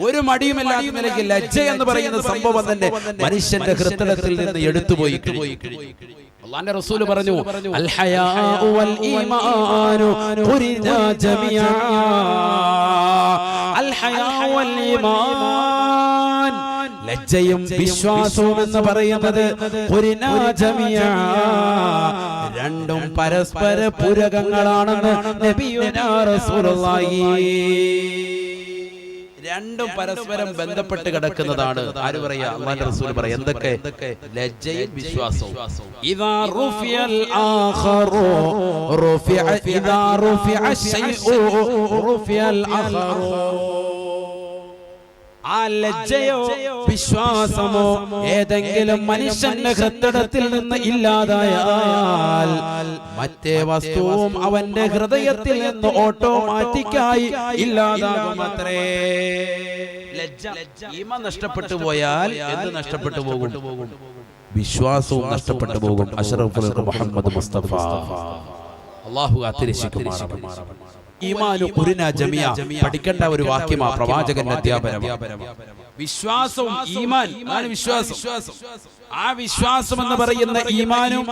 ഒരു മടിയുമില്ലാത്ത നിലയ്ക്ക് ലജ്ജ എന്ന് പറയുന്ന സംഭവം തന്നെ മനുഷ്യന്റെ ഹൃദയത്തിൽ നിന്ന് എടുത്തുപോയി. അല്ലാഹുവിന്റെ റസൂൽ പറഞ്ഞു, അൽ ഹയാഉ വൽ ഈമാനു ഖുരിനാ ജമിആ. അൽ ഹയാഉ വൽ ഈമാൻ, ലജ്ജയും വിശ്വാസവും എന്ന് പറയുന്നത് ഖുരിനാ ജമിആ, രണ്ടും പരസ്പര പൂരകങ്ങളാണെന്ന് നബിയുനാ റസൂലുള്ളാഹി. രണ്ടും പരസ്പരം ബന്ധപ്പെട്ട് കിടക്കുന്നതാണ്. ആര് പറയാ? അല്ലാഹുവിന്റെ റസൂൽ പറയാ. എന്തൊക്കെ? ലജ്ജയും വിശ്വാസവും. ഇദാ റുഫിയൽ ആഖറു റുഫിഅ, ഇദാ റുഫിഅ ശൈഉ റുഫിയൽ ആഖറു. ആ ലജ്ജയോ വിശ്വാസമോ ഏതെങ്കിലും മനുഷ്യന്റെ ഹൃദയത്തിൽ നിന്ന് ഇല്ലാതായാൽ മറ്റേ വസ്തുവും അവന്റെ ഹൃദയത്തിൽ നിന്ന് ഓട്ടോമാറ്റിക്കായി ഇല്ലാതാകുമത്രേ. ലജ്ജ ഈമാൻ നഷ്ടപ്പെട്ടു പോയാൽ എന്ത് നഷ്ടപ്പെട്ടു പോകും? വിശ്വാസവും നഷ്ടപ്പെട്ടു പോകും. അഷ്റഫുൽ ഖൽഖ് മുഹമ്മദ് മുസ്തഫ അല്ലാഹു കാത്തിരക്ഷിക്കുമാറാവട്ടെ. ഈമാനു ഖുർന ജമിയ പഠിക്കേണ്ട ഒരു വാക്യമാ പ്രവാചകന്റെ അധ്യാപനം. വിശ്വാസവും ഈമാൻ ആണ് വിശ്വാസം. ആ വിശ്വാസം എന്ന് പറയുന്ന ഈമാനും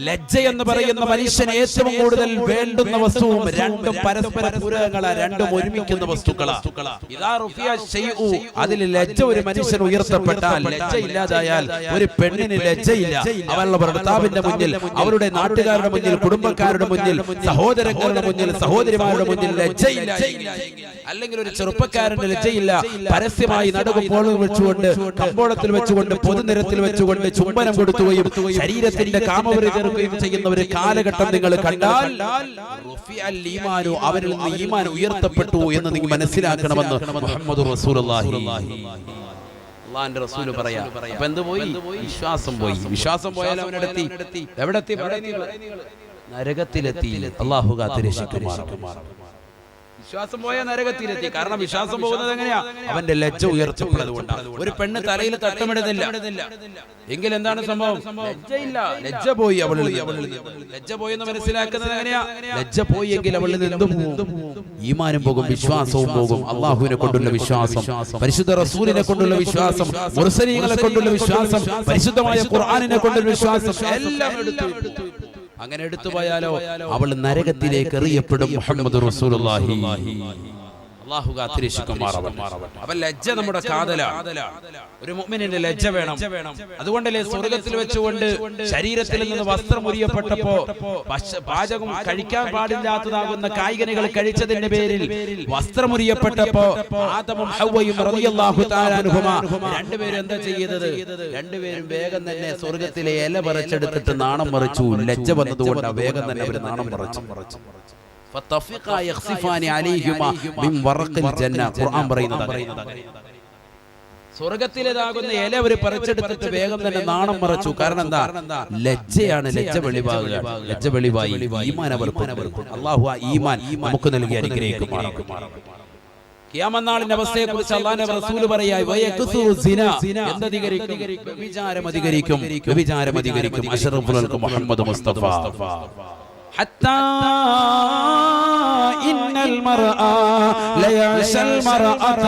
ലജ്ജ എന്ന് പറയുന്ന മനുഷ്യന് ഏറ്റവും കൂടുതൽ വേണ്ടുന്ന വസ്തുവും രണ്ടും പരസ്പര പൂരകങ്ങളാ, രണ്ടും ഒരുമിക്കുന്ന വസ്തുക്കളാ. ഇദാ റുഫിയ ശൈഉ, അതിൽ ലജ്ജ ഒരു മനുഷ്യൻ ഉയർത്തപ്പെട്ടാൽ, ലജ്ജ ഇല്ലാതായാൽ ഒരു പെണ്ണിന് ലജ്ജയില്ല. അവളുടെ ഭർത്താവിന്റെ മുന്നിൽ, അവരുടെ നാട്ടുകാരുടെ മുന്നിൽ, കുടുംബക്കാരുടെ മുന്നിൽ, സഹോദരങ്ങളുടെ മുന്നിൽ, സഹോദരിമാരുടെ മുന്നിൽ ലജ്ജയില്ല. അല്ലെങ്കിൽ ഒരു ചെറുപ്പക്കാരന്റെ ലജ്ജയില്ല. പരസ്യമായി നടുകുമ്പോൾ വെച്ചുകൊണ്ട്, കമ്പോളത്തിൽ വെച്ചുകൊണ്ട്, പൊതുനിരത്തിൽ വെച്ചുകൊണ്ട് ചുംബനം കൊടുക്കുകയും ശരീരത്തിന്റെ കാമവൃത്തി തീർക്കുകയും ചെയ്യുന്ന ഒരു കാലഘട്ടം നിങ്ങൾ കണ്ടാൽ അവരിൽ നിന്ന് ഈമാൻ ഉയർത്തപ്പെട്ടു എന്ന് നിങ്ങൾ മനസ്സിലാക്കണമെന്ന് മുഹമ്മദ് റസൂലുള്ളാഹി അല്ലാഹുവിന്റെ റസൂൽ പറയാ. അപ്പൊ എന്ത് പോയി? വിശ്വാസം പോയി. വിശ്വാസം പോയാൽ അവനെത്തി എവിടെത്തി? നരകത്തിലെത്തി. അല്ലാഹു കാത്തിരക്ഷിക്കുമാറാവട്ടെ. വിശ്വാസം പോയ നരകത്തിലെത്തി. കാരണം വിശ്വാസം പോകുന്നത് എങ്ങനെയാ? അവന്റെ ലജ്ജ ഉയർത്തപ്പെടുന്നത് കൊണ്ടാണ്. ഒരു പെണ്ണ് തലയിൽ തട്ടമിടുന്നില്ല എങ്കിൽ എന്താണ് സംഭവം? ലജ്ജയില്ല, ലജ്ജ പോയി അവളിൽ. ലജ്ജ പോയെന്ന് മനസ്സിലാക്കുന്നത് എങ്ങനെയാ? ലജ്ജ പോയി എങ്കിൽ അവളിൽ നിന്ന് പോകും, ഈമാനും പോകും, വിശ്വാസവും പോകും. അള്ളാഹുവിനെ കൊണ്ടുള്ള വിശ്വാസം, പരിശുദ്ധ റസൂലിനെ കൊണ്ടുള്ള വിശ്വാസം, മുർസലീങ്ങളെ കൊണ്ടുള്ള വിശ്വാസം, പരിശുദ്ധമായ ഖുർആനിനെ കൊണ്ടുള്ള വിശ്വാസം എല്ലാം എടുത്തു. അങ്ങനെ എടുത്തുപോയാലോ അവൾ നരകത്തിലേക്ക് എറിയപ്പെടും. മുഹമ്മദ് റസൂലുള്ളാഹി അല്ലാഹു കാത്തിരക്ഷിക്കുമാറാവട്ടെ. അവൻ ലജ്ജ നമ്മുടെ കാതലാണ്. ഒരു മുഅ്മിനിന്റെ ലജ്ജ വേണം. അതുകൊണ്ടല്ലേ സ്വർഗ്ഗത്തിൽ വെച്ചുകൊണ്ട് ശരീരത്തിൽ നിന്ന് വസ്ത്രം ഉരിയപ്പെട്ടപ്പോ പാചകം കഴിക്കാൻ പാടില്ലാത്തതാകുന്ന കായികനികൾ കഴിച്ചതിന്റെ പേരിൽ വസ്ത്രം ഉരിയപ്പെട്ടപ്പോ ആദമും ഹവ്വയും റളിയല്ലാഹു തആല അൻഹുമാ രണ്ടുപേരും എന്താ ചെയ്തത്? രണ്ടുപേരും വേഗം തന്നെ സ്വർഗ്ഗത്തിലെ ഇല പറിച്ചെടുത്തിട്ട് നാണം മറിച്ചു. ലജ്ജ വന്നതുകൊണ്ട് വേഗം തന്നെ അവർ നാണം മറിച്ചു. സ്വർഗത്തിലേതാകുന്ന ഇല ഒരു പറിച്ചെടുത്തിട്ട് വേഗം തന്നെ നാണം മറച്ചു. കാരണം എന്താ? ലജ്ജയാണ്. ലജ്ജ വെളിവാകുക. ലജ്ജ വെളിവായി ഈമാൻ അവർക്ക്. അല്ലാഹു ആ ഈമാൻ നമുക്ക് നൽകി അനുഗ്രഹിക്കുമാറാവട്ടെ. ഖിയാമത്ത് അവസ്ഥയെ കുറിച്ച് അല്ലാഹുവിന്റെ റസൂൽ പറയാ, വ്യഭിചാരം അധികരിക്കും. അഷ്റഫുൽ ഖൽഖ് മുഹമ്മദ് മുസ്തഫ حتى إن المرأة ليعشى المرأة.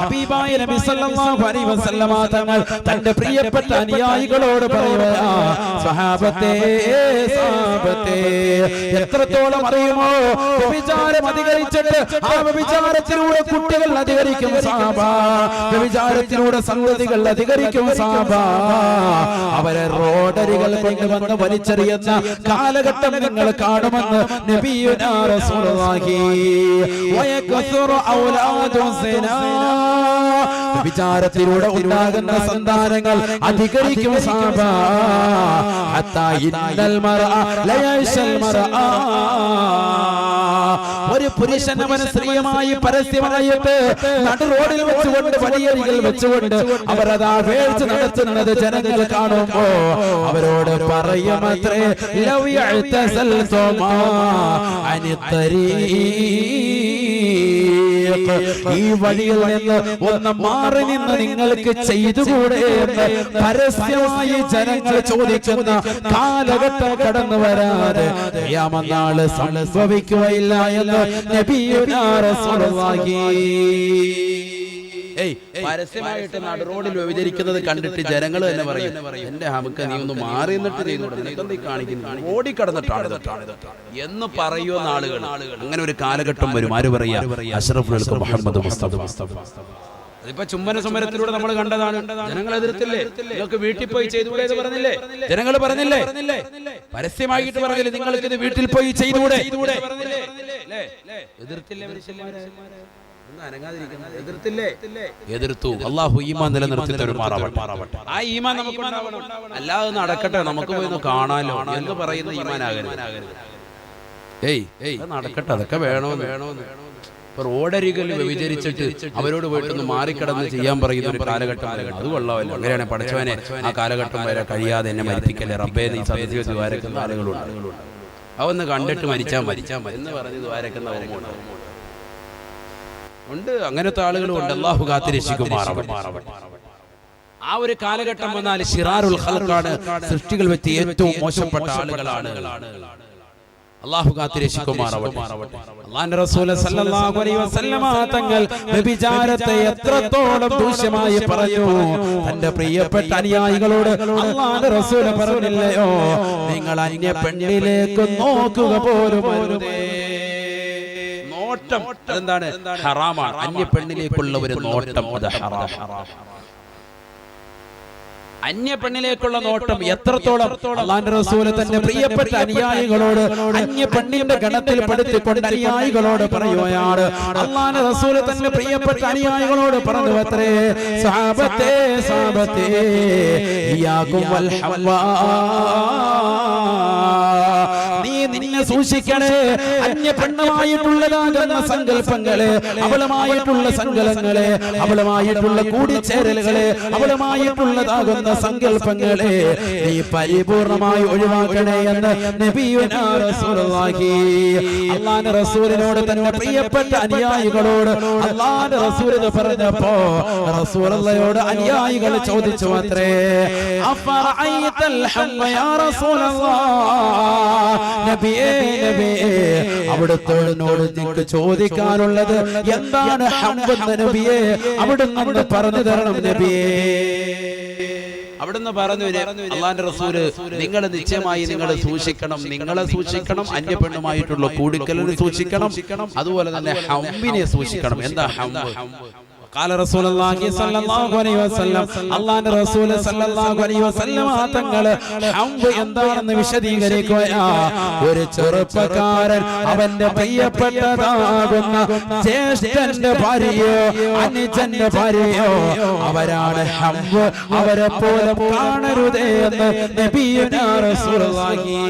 ഹബീബായ നബി സല്ലല്ലാഹു അലൈഹി വസല്ലമ തങ്ങൾ തന്റെ പ്രിയപ്പെട്ട അനുയായികളോട് പറയുകയാ, സഹാബത്തേ എത്രത്തോളം അറിയുമോ വ്യഭിചാരം അധികരിച്ചിട്ട് ആ വ്യഭിചാരത്തിലൂടെ കുട്ടികൾ അധികരിക്കും സഹാബ, വ്യഭിചാരത്തിലൂടെ സന്തതികൾ അധികരിക്കും സഹാബ. അവരെ റോഡരികൾ കൊണ്ടുവന്ന് വലിച്ചെറിയുന്ന കാലഘട്ടം നിങ്ങൾ കാണുമെന്ന് നബിയുനാ റസൂലുള്ളാഹി. വയക്സുറു ഔലാദു സിനാ, വിചാരത്തിലൂടെ ഉണ്ടാകുന്ന സന്താനങ്ങൾ അധികരിക്കും സഹാബ. ഹത്താ ഇന്നൽ മർഅ ലയശൽ മർഅ, ഒരു പുരുഷൻ അവൻ സ്ത്രീയുമായി പരസ്യമായിട്ട് നടു റോഡിൽ വെച്ചുകൊണ്ട്, വഴിയരികിൽ വെച്ചുകൊണ്ട് അവരതാ വേഴ്ച നടത്തുന്നത് ജനങ്ങൾ കാണുമ്പോ അവരോട് പറയുമത്രേ, ലൗ യഅ്തസൽതുമാ അനിത്തരീഖ്, ഈ വഴിയിൽ നിന്ന് ഒന്ന് മാറി നിന്ന് നിങ്ങൾക്ക് ചെയ്തുകൂടെ എന്ന് പരസ്യമായി ജനങ്ങൾ ചോദിക്കുന്ന കാലഘട്ടം കടന്നു വരാതെ ഖിയാമത്ത് നാൾ സംഭവിക്കുകയില്ല എന്ന് നബിയുനാ റസൂലുള്ളാഹി. പരസ്യമായിട്ട് നടു റോഡിൽ വ്യഭിചരിക്കുന്നത് കണ്ടിട്ട് ജനങ്ങൾ തന്നെ പറയും, എന്റെ ഹമുക്ക നീ ഒന്ന് മാറി നിന്നിട്ട് ചെയ്യുന്നുണ്ട്, കാണിക്കുന്നു, ഓടിക്കടന്നിട്ടാണ് എന്ന് പറയുന്ന ആളുകൾ. അങ്ങനെ ഒരു കാലഘട്ടം വരും. ആര് പറയാ? അഷ്റഫുൽ ഖൽഖ് മുഹമ്മദ് മുസ്തഫ. അതിപ്പോ ചുംബന സമരത്തിലൂടെ നമ്മൾ കണ്ടതാണ്. ജനങ്ങൾ എതിർത്തില്ലേ? നിങ്ങൾക്ക് വീട്ടിൽ പോയി ചെയ്തുകൂടെ എന്ന് പറഞ്ഞില്ലേ? ജനങ്ങൾ പറഞ്ഞില്ലേ? പരസ്യമായിട്ട് പറഞ്ഞില്ലേ നിങ്ങൾക്ക് ഇത് വീട്ടിൽ പോയി ചെയ്തുകൂടെ? എതിർത്തില്ലേ? എതിർത്തു. അല്ലാഹു ഈമാൻ നിലനിർത്തി തരുമാറാവട്ടെ. ആ ഈമാൻ നമുക്ക് അല്ലാതെ നടക്കട്ടെ, നമുക്ക് പോയി കാണാലോ എന്ന് പറയുന്ന ഈമാനാകരുത്. നടക്കട്ടെ, അതൊക്കെ വേണോന്ന്. റോഡരികിൽ വ്യഭിചരിച്ചിട്ട് അവരോട് പോയിട്ടൊന്ന് മാറിക്കടന്ന് ചെയ്യാൻ പറയുന്ന ഒരു കാലഘട്ടം അത് കൊള്ളാമല്ലോ. അങ്ങനെയാണ് പഠിച്ചവനെ ആ കാലഘട്ടം വരെ കഴിയാതെ എന്നെ മരിപ്പിക്കല്ലേ റബ്ബേ, നീ സത്യത്തിൽ ദ്വാരക്കുന്ന ആളുകളുണ്ട്. അവന്ന് കണ്ടിട്ട് മരിച്ചാൽ എന്ന് പറഞ്ഞ് ദ്വാരക്കുന്ന ഉണ്ട്. അങ്ങനത്തെ ആളുകളും ഉണ്ട്. അല്ലാഹു കാത്തിരക്ഷിക്കുമാറാവട്ടെ. ആ ഒരു കാലഘട്ടം വന്നാൽ ശിറാറുൽ ഖൽഖാണ്, സൃഷ്ടികൾ വെച്ച് ഏറ്റവും മോശപ്പെട്ട ആളുകളാണ്. അല്ലാഹു കാത്തിരക്ഷിക്കുമാറാവട്ടെ. അല്ലാഹുവിന്റെ റസൂൽ സല്ലല്ലാഹു അലൈഹി വസല്ലമ തങ്ങൾ വ്യഭിചാരത്തെ എത്രത്തോളം ദൂഷ്യമായി പറഞ്ഞു. തന്റെ പ്രിയപ്പെട്ട അനുയായികളോട് അല്ലാഹുവിന്റെ റസൂൽ പറഞ്ഞില്ലയോ, നിങ്ങൾ അന്യ പെണ്ണിലേക്ക് നോക്കുക പോലും അരുതേ. നോട്ടം എന്താണ്? ഹറാമാണ്. അന്യ പെണ്ണിലേക്കുള്ള ഒരു നോട്ടം അത് ഹറാമാണ്. അന്യ പെണ്ണിലേക്കുള്ള നോട്ടം എത്രത്തോളം അല്ലാഹുവിന്റെ റസൂൽ തന്റെ പ്രിയപ്പെട്ട അനുയായികളോട് അന്യ പെണ്ണിന്റെ ഗണത്തിൽ പെടുത്തിക്കൊണ്ട് അനുയായികളോട് പറയുകയാണ്. അല്ലാഹുവിന്റെ റസൂൽ തന്റെ പ്രിയപ്പെട്ട അനുയായികളോട് പറഞ്ഞു അത്രേ, സഹാബത്തേ സഹാബത്തേ ഇയ്യാകും വൽ ഹവ്വാ, നീ നിന്നെ സൂക്ഷിക്കണേ. അന്യ പെണ്ണുമായിട്ടുള്ളതാകുന്ന സങ്കല്പങ്ങളെ, അവളുമായിട്ടുള്ള സങ്കലങ്ങളെ, അവളുമായിട്ടുള്ള കൂടിച്ചേരലുകളെ, അവളുമായിട്ടുള്ളതാകുന്ന സങ്കല്പങ്ങളെ നീ പരിപൂർണമായി ഒഴിവാക്കണേ എന്ന് നബിയുനാ റസൂലുള്ളാഹി. അല്ലാഹുവിന്റെ റസൂലിനോട് തന്റെ പ്രിയപ്പെട്ട അനുയായികളോട് അല്ലാഹുവിന്റെ റസൂൽ പറഞ്ഞപ്പോ റസൂലുള്ളാഹിയോട് അനുയായികൾ ചോദിച്ചു അത്രേ, അഫറഅയ്തൽ ഹവ്വ യാ റസൂലല്ലാഹ്, നബിയേ നബിയേ അവിടുത്തോട് നിങ്ങൾക്ക് ചോദിക്കാനുള്ളത് എന്താണ് ഹവ്വ നബിയേ, അവിടുന്ന് പറഞ്ഞു തരണം നബിയേ. അവിടുന്ന് പറഞ്ഞു, അല്ലാഹുവിന്റെ റസൂല് നിങ്ങൾ നിശ്ചയമായി നിങ്ങൾ സൂക്ഷിക്കണം, നിങ്ങളെ സൂക്ഷിക്കണം, അന്യ പെണ്ണുമായിട്ടുള്ള കൂടിക്കലിനെ സൂക്ഷിക്കണം, അതുപോലെ തന്നെ ഹംബിനെ സൂക്ഷിക്കണം. എന്താ ഹംബ്? ഖാല റസൂലുള്ളാഹി സ്വല്ലല്ലാഹു അലൈഹി വസല്ലം, അല്ലാഹുവിന്റെ റസൂൽ സ്വല്ലല്ലാഹു അലൈഹി വസല്ലം തങ്ങൾ ഹംബ് എന്താണെന്ന് വിശദീകരിക്കുകയാ. ഒരു ചെറുപ്പക്കാരൻ അവന്റെ പ്രിയപ്പെട്ടതാകുന്ന ജ്യേഷ്ഠന്റെ ഭാര്യയോ അനുജന്റെ ഭാര്യയോ അവരാണ് ഹംബ്, അവരെ പോലെ കാണരുതേ എന്ന് നബിയുനാ റസൂലുള്ളാഹി.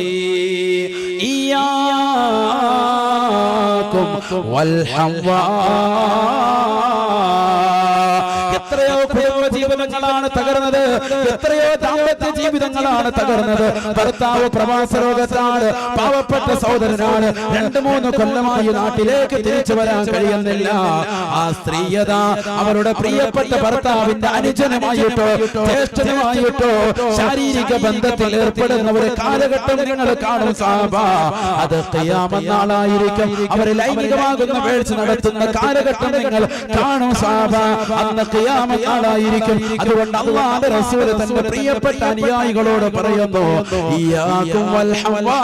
ഇയ്യാകും വൽ ഹവ്വാ. എത്രയോ കുടുംബ ജീവിതങ്ങളാണ് തകർന്നത്, എത്രയോ ദാമ്പത്യ ജീവിതങ്ങളാണ് തകർന്നത്. ഭർത്താവ് പ്രവാസ രോഗത്താണ്, പാവപ്പെട്ട സഹോദരനാണ്, 2-3 കൊല്ലമായി നാട്ടിലേക്ക് തിരിച്ചു വരാൻ കഴിയുന്നില്ല. ആ സ്ത്രീയത അവരുടെ പ്രിയപ്പെട്ട ഭർത്താവിന്റെ അനുജനുമായിട്ടോ ജ്യേഷ്ഠനുമായിട്ടോ ശാരീരിക ബന്ധത്തിൽ ഏർപ്പെടുന്ന ഒരു കാലഘട്ടം നിങ്ങൾ കാണും സഹാബ. അത് ഖിയാമത്ത് നാളായിരിക്കും. അവർ ലൈംഗികമാകുന്ന വീഴ്ച നടത്തുന്ന കാലഘട്ടം നിങ്ങൾ കാണും സഹാബ. അന്ന് ഖിയാമത്ത് നാളായിരിക്കും. അതുകൊണ്ട് അല്ലാഹുവിന്റെ റസൂൽ തന്റെ പ്രിയപ്പെട്ട അനുയായികളോട് പറയുന്നു, ഇയ്യാകും വൽ ഹവ്വാ,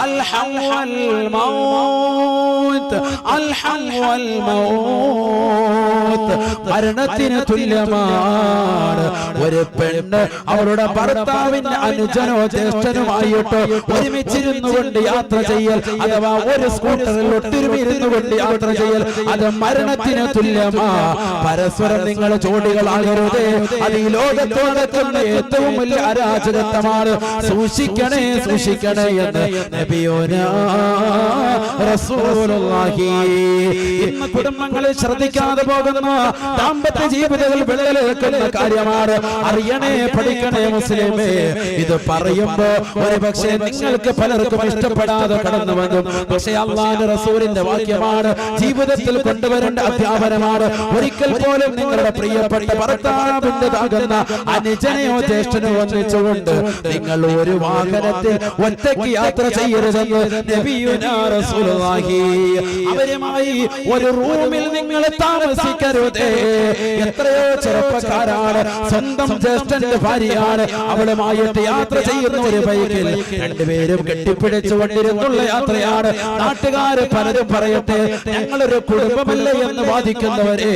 അൽ ഹവ്വൽ മൗത്ത്, അൽ ഹവ്വൽ മൗത്ത്. മരണത്തിന് തുല്യമാണ് ഒരു പെണ്ണ് അവരുടെ ഭർത്താവിന്റെ അനുജനോ ജ്യേഷ്ഠനുമായിട്ടോ ഒരുമിച്ചിരുന്നു കൊണ്ട് യാത്ര ചെയ്യൽ, അഥവാ ഒരു സ്കൂട്ടറിൽ ഒട്ടിരുമിരുന്നു കൊണ്ട് യാത്ര ചെയ്യൽ, അത് മരണത്തിന് തുല്യമാ. പരസ്പരം നിങ്ങൾ ജോഡികളാകരുതേ. അത് ഈ ലോകത്ത് നടക്കുന്ന ഏറ്റവും വലിയ അരാജകത്വമാണ്. സൂക്ഷിക്കണേ സൂക്ഷിക്കണേ എന്ന് നബിയുനാ റസൂലുള്ളാഹി. ഇന്ന് കുടുംബങ്ങളിൽ ശ്രദ്ധിക്കാതെ പോകുന്ന ദാമ്പത്യ ജീവിതങ്ങൾ വിള്ളലേൽക്കുന്ന കാര്യമാണ്. അറിയണേ, പഠിക്കണേ മുസ്ലിമേ. ഇത് പറയുമ്പോ ഒരുപക്ഷെ നിങ്ങൾക്ക് പലർക്കും ഇഷ്ടപ്പെടാതെ കടന്നു വന്നു. പക്ഷേ അല്ലാഹുവിന്റെ റസൂലിന്റെ വാക്യമാണ്, ജീവിതത്തിൽ കൊണ്ടുവരേണ്ട അധ്യാപനമാണ്. ഒരിക്കൽ പോലും നിങ്ങളുടെ പ്രിയപ്പെട്ട ഭർത്താവിൻ്റെതാകുന്ന അനുജനെയോ ജ്യേഷ്ഠനോ ഒന്നിച്ചുകൊണ്ട് നിങ്ങൾ ഒരു വാഹനത്തിൽ ഒറ്റയ്ക്ക് യാത്ര ചെയ്യരുതെന്ന് നബിയുനാ റസൂലുള്ളാഹി. അവരുമായി ഒരു റൂമിൽ നിങ്ങൾ താമസിക്കരുതേ. എത്രയോ ചെറുപ്പക്കാരാണ് സ്വന്തം ജ്യേഷ്ഠന്റെ ഭാര്യയാണ്, അവളുമായിട്ട് യാത്ര ചെയ്യുന്ന ഒരു ബൈക്കിൽ 2 പേരും കെട്ടിപ്പിടിച്ചുകൊണ്ടിരുന്നുള്ള യാത്രയാണ്. നാട്ടുകാര് പലരും പറയട്ടെ, ഞങ്ങളൊരു കുടുംബമല്ലേ എന്ന് വാദിക്കുന്നവരെ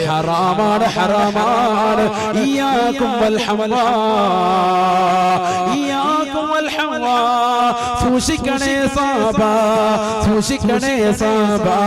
ഹറാമാണ്, ഹറാമാണ്. ഇയ്യാകും വൽ ഹവ്വാ, ഇയ്യാകും വൽ ഹവ്വാ. സൂക്ഷിക്കണേ സാബാ, സൂക്ഷിക്കണേ സാബാ.